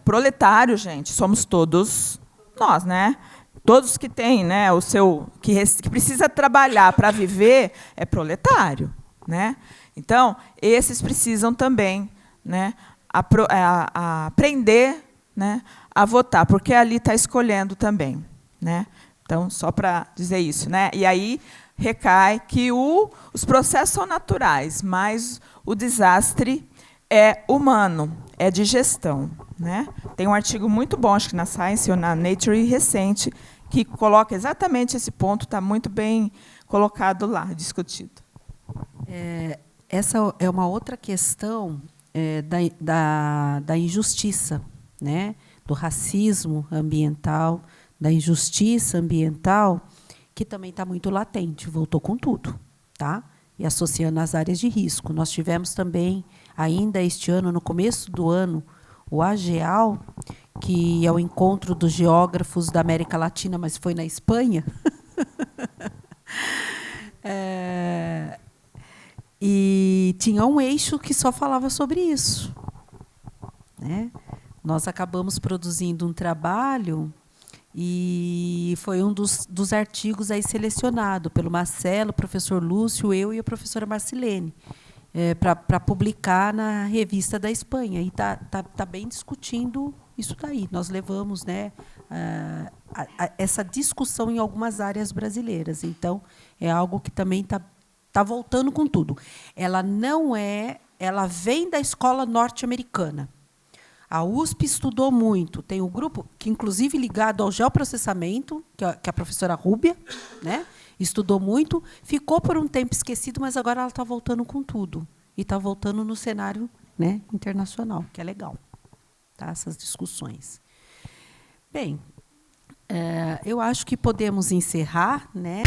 proletário, gente, somos todos nós, né? Todos que têm, né, o seu que precisa trabalhar para viver é proletário, né? Então, esses precisam também, né, aprender, né, a votar, porque ali está escolhendo também, né? Então, só para dizer isso, né? E aí recai que os processos são naturais, mas o desastre é humano, é de gestão, né? Tem um artigo muito bom, acho que na Science ou na Nature recente, que coloca exatamente esse ponto, está muito bem colocado lá, discutido. Essa é uma outra questão da injustiça, né? Do racismo ambiental, da injustiça ambiental, que também está muito latente, voltou com tudo, tá? E associando as áreas de risco. Nós tivemos também, ainda este ano, no começo do ano, o AGEAL, que é o encontro dos geógrafos da América Latina, mas foi na Espanha. E tinha um eixo que só falava sobre isso, né? Nós acabamos produzindo um trabalho e foi um dos artigos aí selecionado pelo Marcelo, o professor Lúcio, eu e a professora Marcilene, para publicar na revista da Espanha. E tá bem discutindo isso daí. Nós levamos, né, essa discussão em algumas áreas brasileiras. Então, é algo que também está voltando com tudo. Ela vem da escola norte-americana. A USP estudou muito. Tem um grupo, que inclusive ligado ao geoprocessamento, que é a professora Rúbia, né? Estudou muito, ficou por um tempo esquecido, mas agora ela está voltando com tudo. E está voltando no cenário, né, internacional, que é legal, tá? Essas discussões. Bem, eu acho que podemos encerrar, né?